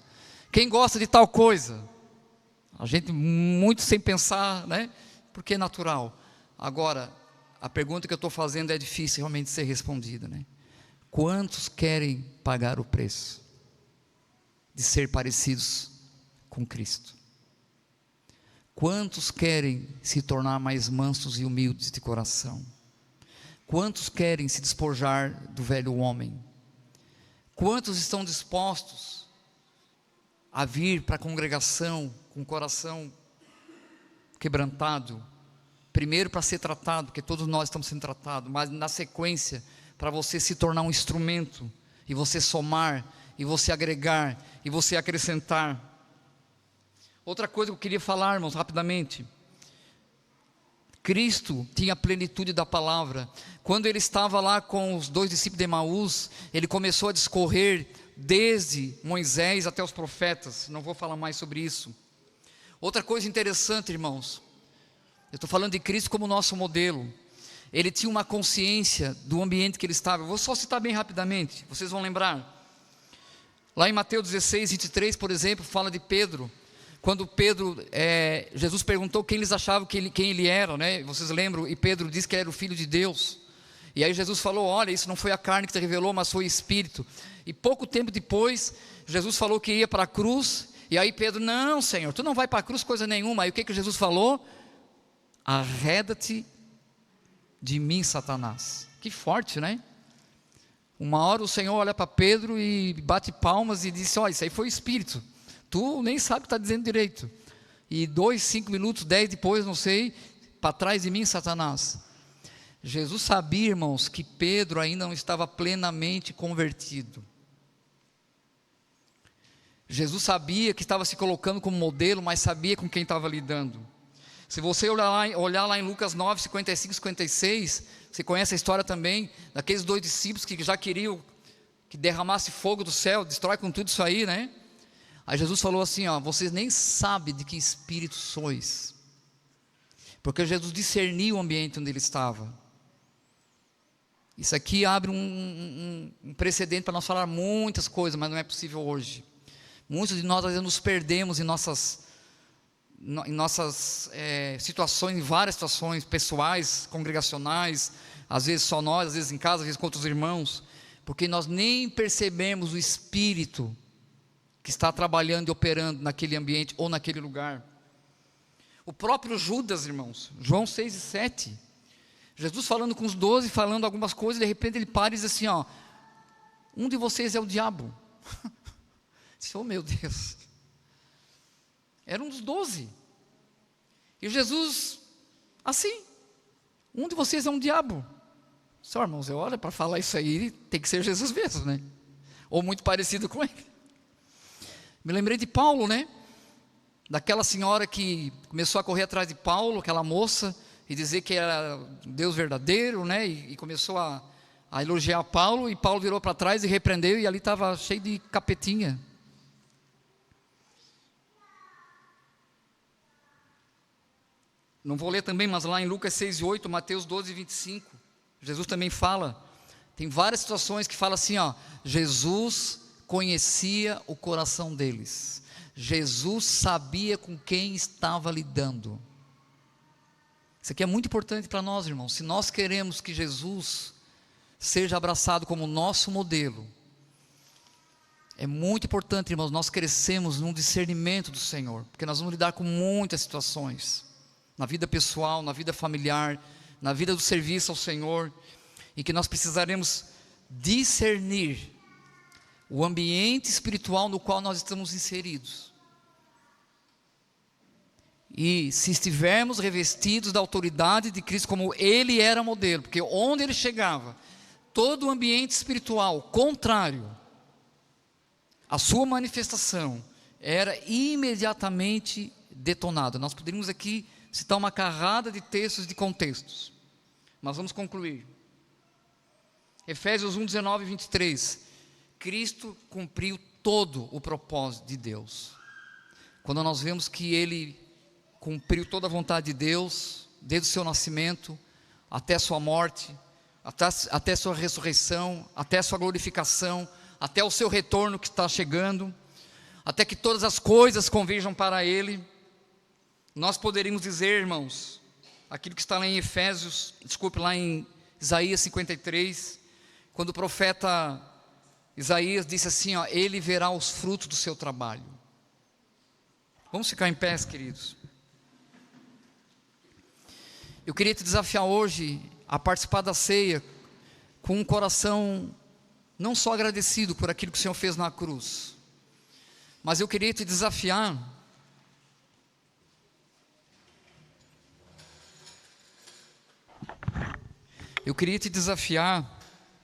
Quem gosta de tal coisa? A gente muito sem pensar, porque é natural. Agora, a pergunta que eu estou fazendo é difícil realmente de ser respondida, Quantos querem pagar o preço de ser parecidos com Cristo? Quantos querem se tornar mais mansos e humildes de coração? Quantos querem se despojar do velho homem? Quantos estão dispostos a vir para a congregação com o coração quebrantado? Primeiro para ser tratado, porque todos nós estamos sendo tratados, mas na sequência, para você se tornar um instrumento, e você somar, e você agregar, e você acrescentar. Outra coisa que eu queria falar, irmãos, rapidamente: Cristo tinha a plenitude da palavra. Quando ele estava lá com os 2 discípulos de Emaús, ele começou a discorrer desde Moisés até os profetas. Não vou falar mais sobre isso. Outra coisa interessante, irmãos, eu estou falando de Cristo como nosso modelo. Ele tinha uma consciência do ambiente que ele estava. Eu vou só citar bem rapidamente, vocês vão lembrar. Lá em Mateus 16, 23, por exemplo, fala de Pedro. Quando Jesus perguntou quem eles achavam quem ele era, né? Vocês lembram? E Pedro disse que ele era o Filho de Deus. E aí Jesus falou: olha, isso não foi a carne que te revelou, mas foi o Espírito. E pouco tempo depois, Jesus falou que ia para a cruz. E aí Pedro: não, Senhor, tu não vai para a cruz coisa nenhuma. Aí o que Jesus falou? Arreda-te de mim, Satanás. Que forte, né? Uma hora o Senhor olha para Pedro e bate palmas e diz: olha, isso aí foi o Espírito. Tu nem sabe o que está dizendo direito. E 2, 5 minutos, 10 depois, não sei, para trás de mim, Satanás. Jesus sabia, irmãos, que Pedro ainda não estava plenamente convertido. Jesus sabia que estava se colocando como modelo, mas sabia com quem estava lidando. Se você olhar lá em Lucas 9, 55, 56, você conhece a história também, daqueles 2 discípulos que já queriam que derramasse fogo do céu, destrói com tudo isso aí, né? Aí Jesus falou assim: ó, vocês nem sabem de que espírito sois. Porque Jesus discernia o ambiente onde ele estava. Isso aqui abre um precedente para nós falar muitas coisas, mas não é possível hoje. Muitos de nós às vezes nos perdemos em nossas situações, em várias situações pessoais, congregacionais, às vezes só nós, às vezes em casa, às vezes com outros irmãos, porque nós nem percebemos o Espírito que está trabalhando e operando naquele ambiente ou naquele lugar. O próprio Judas, irmãos, João 6 e 7, Jesus falando com os 12, falando algumas coisas, de repente ele para e diz assim: ó, um de vocês é o diabo. Oh meu Deus, era um dos 12, e Jesus, assim, um de vocês é um diabo. Só, irmãos, eu olho para falar isso aí, tem que ser Jesus mesmo, né? Ou muito parecido com ele. Me lembrei de Paulo, né? Daquela senhora que começou a correr atrás de Paulo, aquela moça, e dizer que era Deus verdadeiro, né? E começou a elogiar Paulo, e Paulo virou para trás e repreendeu, e ali estava cheio de capetinha. Não vou ler também, mas lá em Lucas 6 e 8, Mateus 12 e 25, Jesus também fala, tem várias situações que fala assim, ó, Jesus conhecia o coração deles, Jesus sabia com quem estava lidando. Isso aqui é muito importante para nós, irmãos. Se nós queremos que Jesus seja abraçado como nosso modelo, é muito importante, irmãos, nós crescemos num discernimento do Senhor, porque nós vamos lidar com muitas situações, na vida pessoal, na vida familiar, na vida do serviço ao Senhor, em que nós precisaremos discernir o ambiente espiritual no qual nós estamos inseridos. E se estivermos revestidos da autoridade de Cristo, como Ele era modelo, porque onde Ele chegava, todo o ambiente espiritual contrário à sua manifestação, era imediatamente detonado. Nós poderíamos aqui citar uma carrada de textos, de contextos, mas vamos concluir. Efésios 1, 19 e 23, Cristo cumpriu todo o propósito de Deus. Quando nós vemos que Ele cumpriu toda a vontade de Deus, desde o seu nascimento, até a sua morte, até a sua ressurreição, até a sua glorificação, até o seu retorno que está chegando, até que todas as coisas converjam para Ele, nós poderíamos dizer, irmãos, aquilo que está lá em lá em Isaías 53, quando o profeta Isaías disse assim, ó, Ele verá os frutos do seu trabalho. Vamos ficar em pé, queridos. Eu queria te desafiar hoje a participar da ceia com um coração não só agradecido por aquilo que o Senhor fez na cruz, mas eu queria te desafiar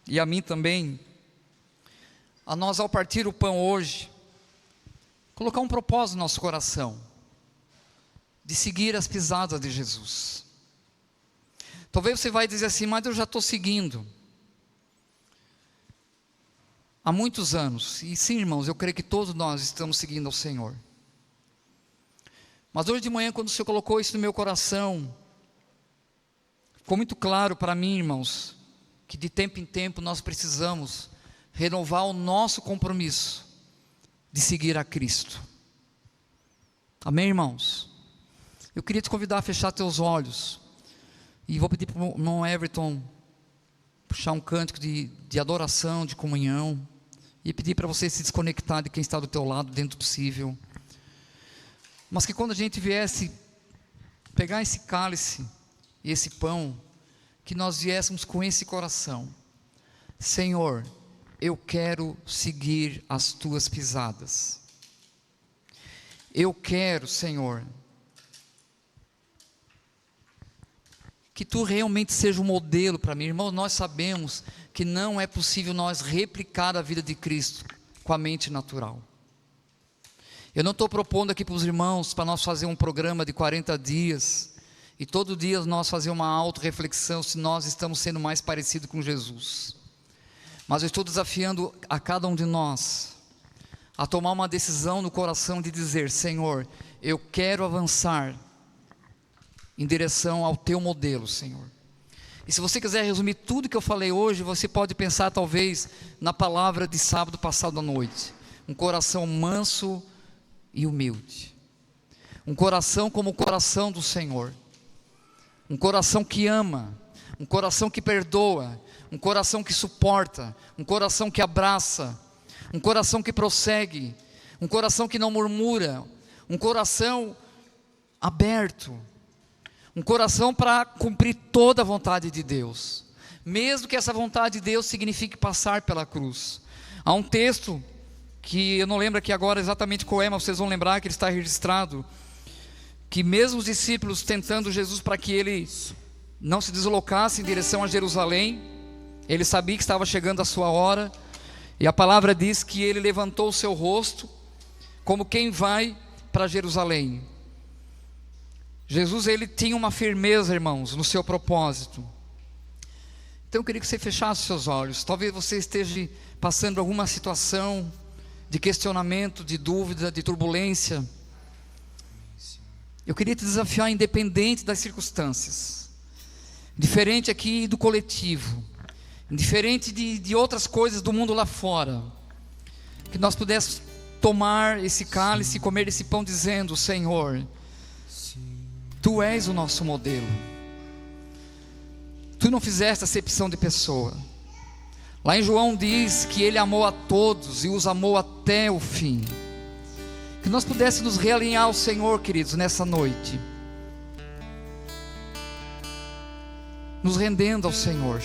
e a mim também, a nós ao partir o pão hoje, colocar um propósito no nosso coração, de seguir as pisadas de Jesus. Talvez você vai dizer assim, mas eu já estou seguindo há muitos anos. E sim, irmãos, eu creio que todos nós estamos seguindo ao Senhor. Mas hoje de manhã, quando o Senhor colocou isso no meu coração, ficou muito claro para mim, irmãos, que de tempo em tempo nós precisamos renovar o nosso compromisso de seguir a Cristo. Amém, irmãos? Eu queria te convidar a fechar teus olhos. E vou pedir para o irmão Everton puxar um cântico de adoração, de comunhão. E pedir para você se desconectar de quem está do teu lado, dentro do possível. Mas que quando a gente viesse pegar esse cálice e esse pão, que nós viéssemos com esse coração. Senhor, eu quero seguir as tuas pisadas. Eu quero, Senhor, que tu realmente seja um modelo para mim. Irmão, nós sabemos que não é possível nós replicar a vida de Cristo com a mente natural. Eu não estou propondo aqui para os irmãos, para nós fazer um programa de 40 dias, e todo dia nós fazer uma autorreflexão se nós estamos sendo mais parecidos com Jesus. Mas eu estou desafiando a cada um de nós, a tomar uma decisão no coração de dizer, Senhor, eu quero avançar em direção ao teu modelo, Senhor. E se você quiser resumir tudo que eu falei hoje, você pode pensar talvez na palavra de sábado passado à noite. Um coração manso e humilde. Um coração como o coração do Senhor. Um coração que ama. Um coração que perdoa. Um coração que suporta. Um coração que abraça. Um coração que prossegue. Um coração que não murmura. Um coração aberto. Um coração para cumprir toda a vontade de Deus, mesmo que essa vontade de Deus signifique passar pela cruz. Há um texto, que eu não lembro aqui agora exatamente qual é, mas vocês vão lembrar que ele está registrado, que mesmo os discípulos tentando Jesus para que ele não se deslocasse em direção a Jerusalém, ele sabia que estava chegando a sua hora, e a palavra diz que ele levantou o seu rosto, como quem vai para Jerusalém. Jesus, ele tinha uma firmeza, irmãos, no seu propósito. Então eu queria que você fechasse seus olhos. Talvez você esteja passando alguma situação de questionamento, de dúvida, de turbulência. Eu queria te desafiar, independente das circunstâncias, diferente aqui do coletivo, diferente de outras coisas do mundo lá fora, que nós pudéssemos tomar esse cálice e comer esse pão dizendo, Senhor, Tu és o nosso modelo. Tu não fizeste acepção de pessoa. Lá em João diz que Ele amou a todos e os amou até o fim. Que nós pudéssemos nos realinhar ao Senhor, queridos, nessa noite, nos rendendo ao Senhor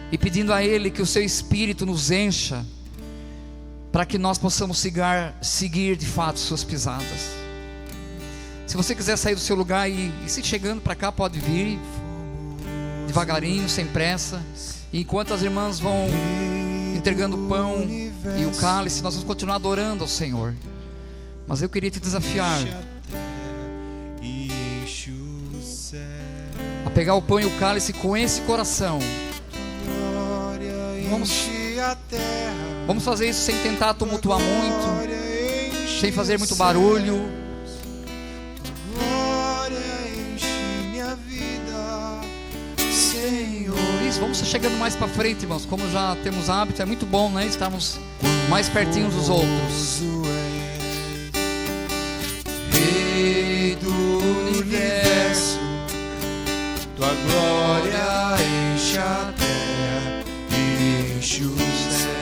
e pedindo a Ele que o Seu Espírito nos encha, para que nós possamos seguir de fato Suas pisadas. Se você quiser sair do seu lugar e se chegando para cá, pode vir devagarinho, sem pressa. E enquanto as irmãs vão entregando o pão e o cálice, nós vamos continuar adorando ao Senhor. Mas eu queria te desafiar a pegar o pão e o cálice com esse coração. Vamos fazer isso sem tentar tumultuar muito, sem fazer muito barulho. Isso, vamos chegando mais para frente, irmãos. Como já temos hábito, é muito bom, né? Estarmos mais pertinho dos outros. Rei do universo, Tua glória enche a terra e enche o céu.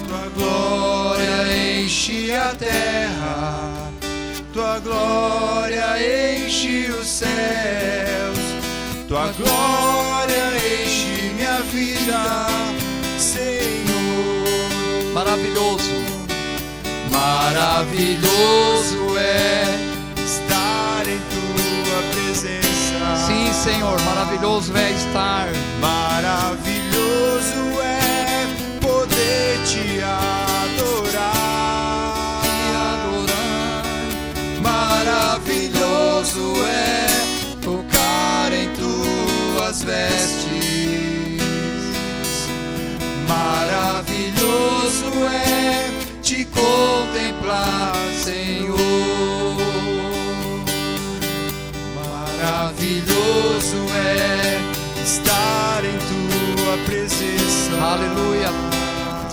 Tua glória enche a terra, Tua glória enche os céus, Tua glória enche minha vida, Senhor. Maravilhoso, maravilhoso é estar em Tua presença. Sim, Senhor, maravilhoso é estar. Maravilhoso é poder Te adorar. Maravilhoso é tocar em tuas vestes. Maravilhoso é te contemplar, Senhor. Maravilhoso é estar em tua presença. Aleluia.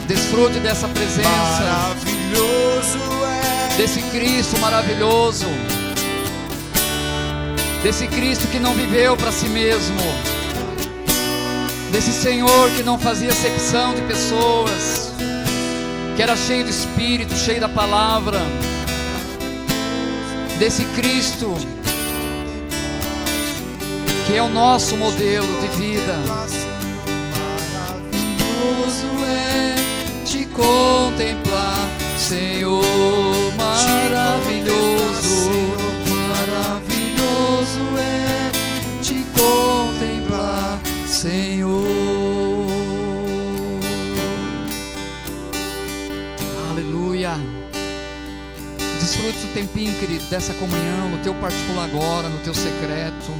Desfrute dessa presença. Maravilhoso é desse Cristo maravilhoso. Desse Cristo que não viveu para si mesmo. Desse Senhor que não fazia acepção de pessoas, que era cheio do Espírito, cheio da palavra. Desse Cristo que é o nosso modelo de vida. Maravilhoso é te contemplar, Senhor. Maravilhoso, maravilhoso é te contemplar, Senhor. Aleluia. Desfrute o tempinho, querido, dessa comunhão, no teu particular agora, no teu secreto.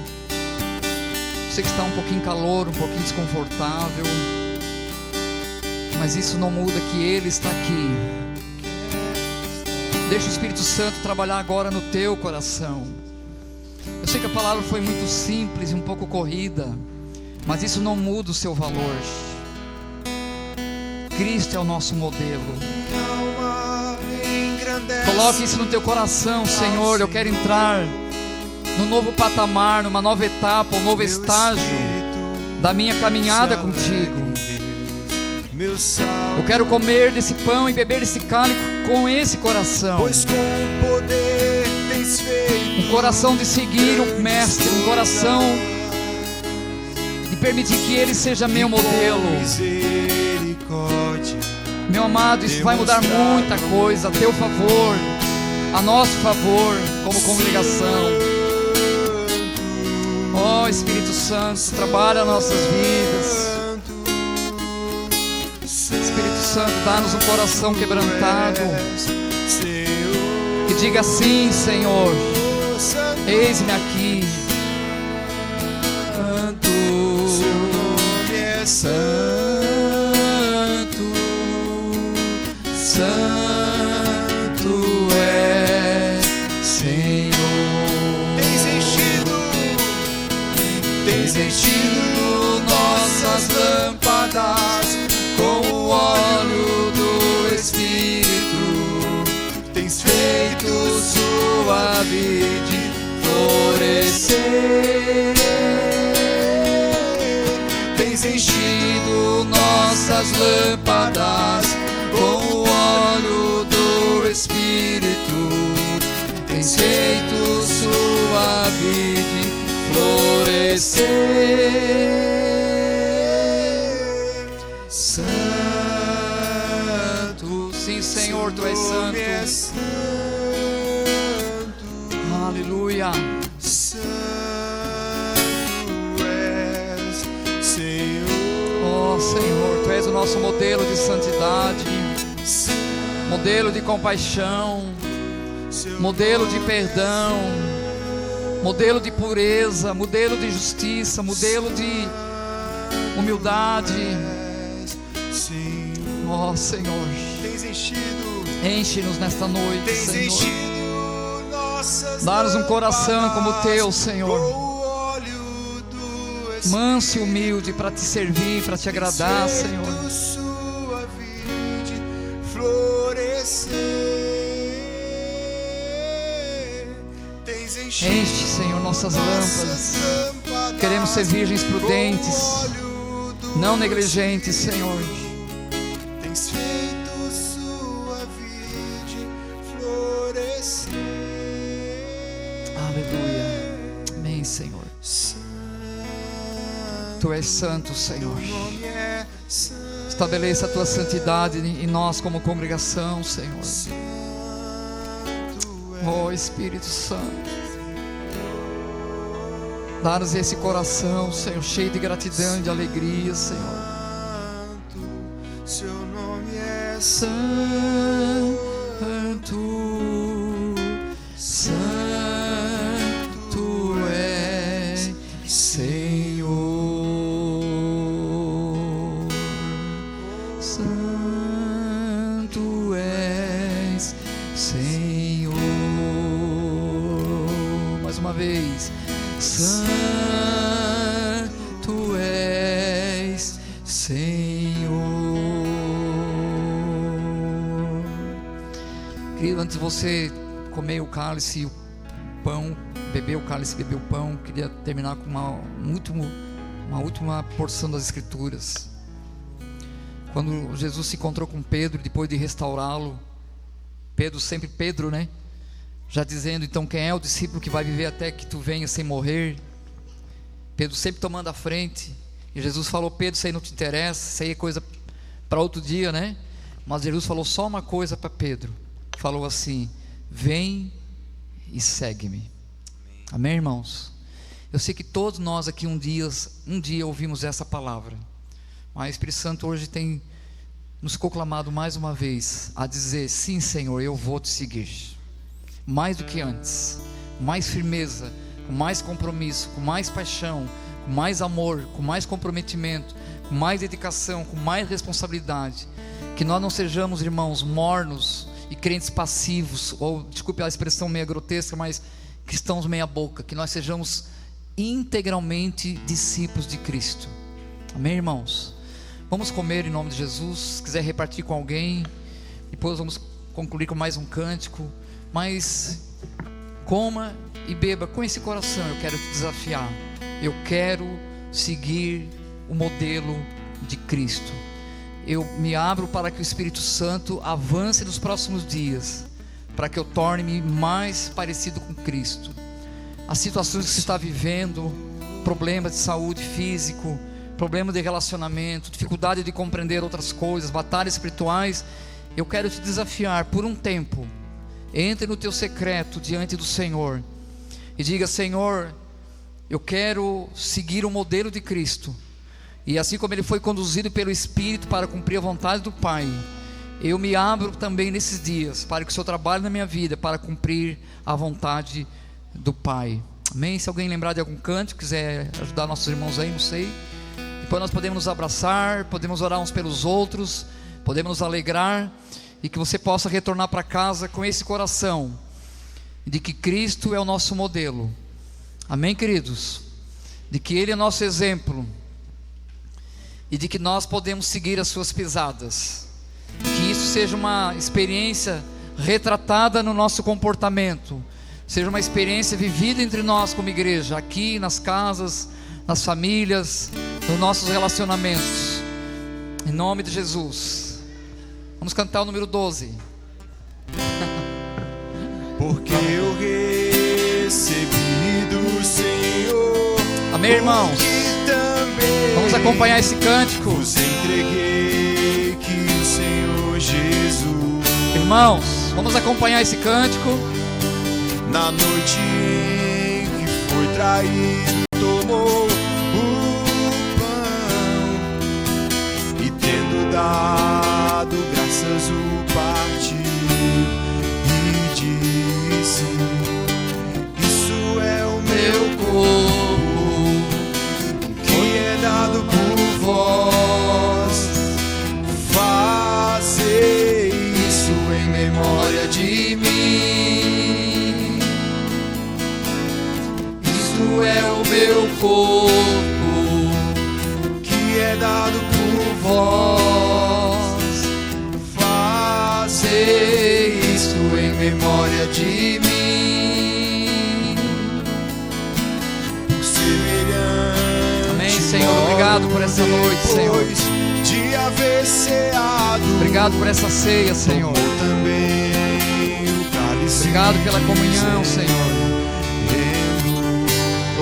Sei que está um pouquinho calor, um pouquinho desconfortável, mas isso não muda que Ele está aqui. Deixa o Espírito Santo trabalhar agora no teu coração. Eu sei que a palavra foi muito simples e um pouco corrida, mas isso não muda o seu valor. Cristo é o nosso modelo. Coloque isso no teu coração, Senhor. Eu quero entrar num novo patamar, numa nova etapa, um novo estágio da minha caminhada contigo. Eu quero comer desse pão e beber desse cálice com esse coração. Pois com poder tens feito um coração de seguir o Mestre, um coração de permitir que Ele seja meu modelo. Meu amado, isso vai mudar muita coisa a teu favor, a nosso favor, como congregação. Ó Espírito Santo, trabalha nossas vidas. Espírito Santo, dá-nos um coração quebrantado, que diga assim: Senhor, eis-me aqui. Santo, seu nome é Santo, Santo é Senhor. Tens enchido nossas lâmpadas com o óleo do Espírito. Tens feito sua vide florescer. Tens enchido nossas lâmpadas com o óleo do Espírito. Tens feito sua vide florescer. Santo, sim, Senhor, Tu és santo. Aleluia. Santo és, Senhor. Oh Senhor, Tu és o nosso modelo de santidade, modelo de compaixão, modelo de perdão, modelo de pureza, modelo de justiça, modelo de humildade. Ó Senhor, enche-nos nesta noite, Senhor. Dá-nos um coração como o Teu, Senhor, manso e humilde para Te servir, para Te agradar, Senhor. Enche, Senhor, nossas lâmpadas. Queremos ser virgens prudentes, não negligentes, Senhor. Tens feito sua vide florescer. Aleluia. Amém, Senhor. Tu és santo, Senhor. Estabeleça a Tua santidade em nós como congregação, Senhor. Oh Espírito Santo, dá-nos esse coração, Senhor, cheio de gratidão e de alegria, Senhor. Seu nome é Santo, Santo santo és, Senhor. Querido, antes de você comer o cálice e o pão, beber o cálice e beber o pão, queria terminar com uma última porção das Escrituras. Quando Jesus se encontrou com Pedro, depois de restaurá-lo, Pedro, né? Já dizendo, então, quem é o discípulo que vai viver até que tu venhas sem morrer? Pedro sempre tomando a frente. E Jesus falou: Pedro, isso aí não te interessa, isso aí é coisa para outro dia, né? Mas Jesus falou só uma coisa para Pedro. Falou assim: vem e segue-me. Amém, irmãos? Eu sei que todos nós aqui um dia ouvimos essa palavra, mas o Espírito Santo hoje tem nos conclamado mais uma vez a dizer: sim, Senhor, eu vou te seguir. Mais do que antes, mais firmeza, com mais compromisso, com mais paixão, com mais amor, com mais comprometimento, com mais dedicação, com mais responsabilidade. Que nós não sejamos, irmãos, mornos e crentes passivos, ou, desculpe a expressão meio grotesca, mas cristãos meia boca. Que nós sejamos integralmente discípulos de Cristo. Amém, irmãos? Vamos comer em nome de Jesus. Se quiser repartir com alguém, depois vamos concluir com mais um cântico. Mas coma e beba com esse coração. Eu quero te desafiar. Eu quero seguir o modelo de Cristo. Eu me abro para que o Espírito Santo avance nos próximos dias, para que eu torne-me mais parecido com Cristo. As situações que você está vivendo, problemas de saúde físico, problemas de relacionamento, dificuldade de compreender outras coisas, batalhas espirituais, eu quero te desafiar por um tempo. Entre no teu secreto diante do Senhor e diga: Senhor, eu quero seguir o modelo de Cristo, e assim como Ele foi conduzido pelo Espírito para cumprir a vontade do Pai, eu me abro também nesses dias para que o Senhor trabalhe na minha vida para cumprir a vontade do Pai. Amém? Se alguém lembrar de algum cântico, quiser ajudar nossos irmãos aí, não sei, depois nós podemos nos abraçar, podemos orar uns pelos outros, podemos nos alegrar, e que você possa retornar para casa com esse coração de que Cristo é o nosso modelo. Amém, queridos? De que Ele é nosso exemplo e de que nós podemos seguir as suas pisadas. Que isso seja uma experiência retratada no nosso comportamento, seja uma experiência vivida entre nós como igreja, aqui nas casas, nas famílias, nos nossos relacionamentos. Em nome de Jesus. Vamos cantar o número 12. Porque eu recebi do Senhor. Amém, irmãos? Vamos acompanhar esse cântico. Vos entreguei que o Senhor Jesus. Irmãos, vamos acompanhar esse cântico. Na noite em que foi traído, tomou o pão e tendo dado graças o partiu e disse: isso é o meu corpo que é dado por vós. Fazei isso em memória de mim. Isso é o meu corpo que é dado por vós. Fazei isso em memória de mim. Por semelhante. Amém, Senhor. Obrigado por essa noite, Senhor. De haver ceado, obrigado por essa ceia, Senhor. Também o cálice. Obrigado pela comunhão, Senhor.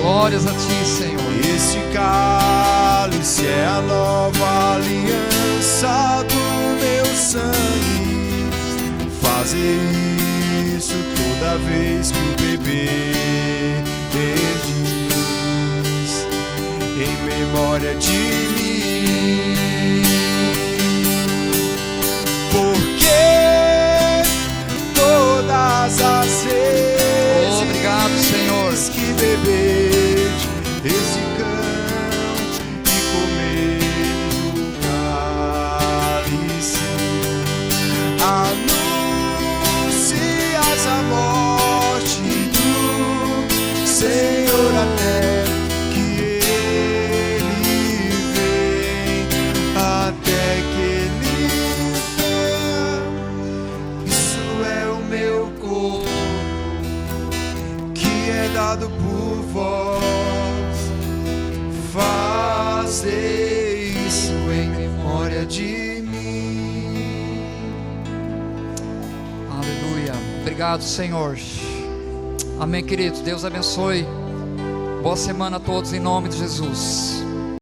Glórias a Ti, Senhor. Este cálice é a nova aliança do meu sangue. Fazer isso toda vez que o beber, diz, em memória de mim. Porque todas as vezes, obrigado, Senhor, que beber esse pão e comer o cálice, anuncias a morte do Senhor até dado por vós, fazei isso em memória de mim. Aleluia. Obrigado, Senhor. Amém, queridos. Deus abençoe. Boa semana a todos em nome de Jesus.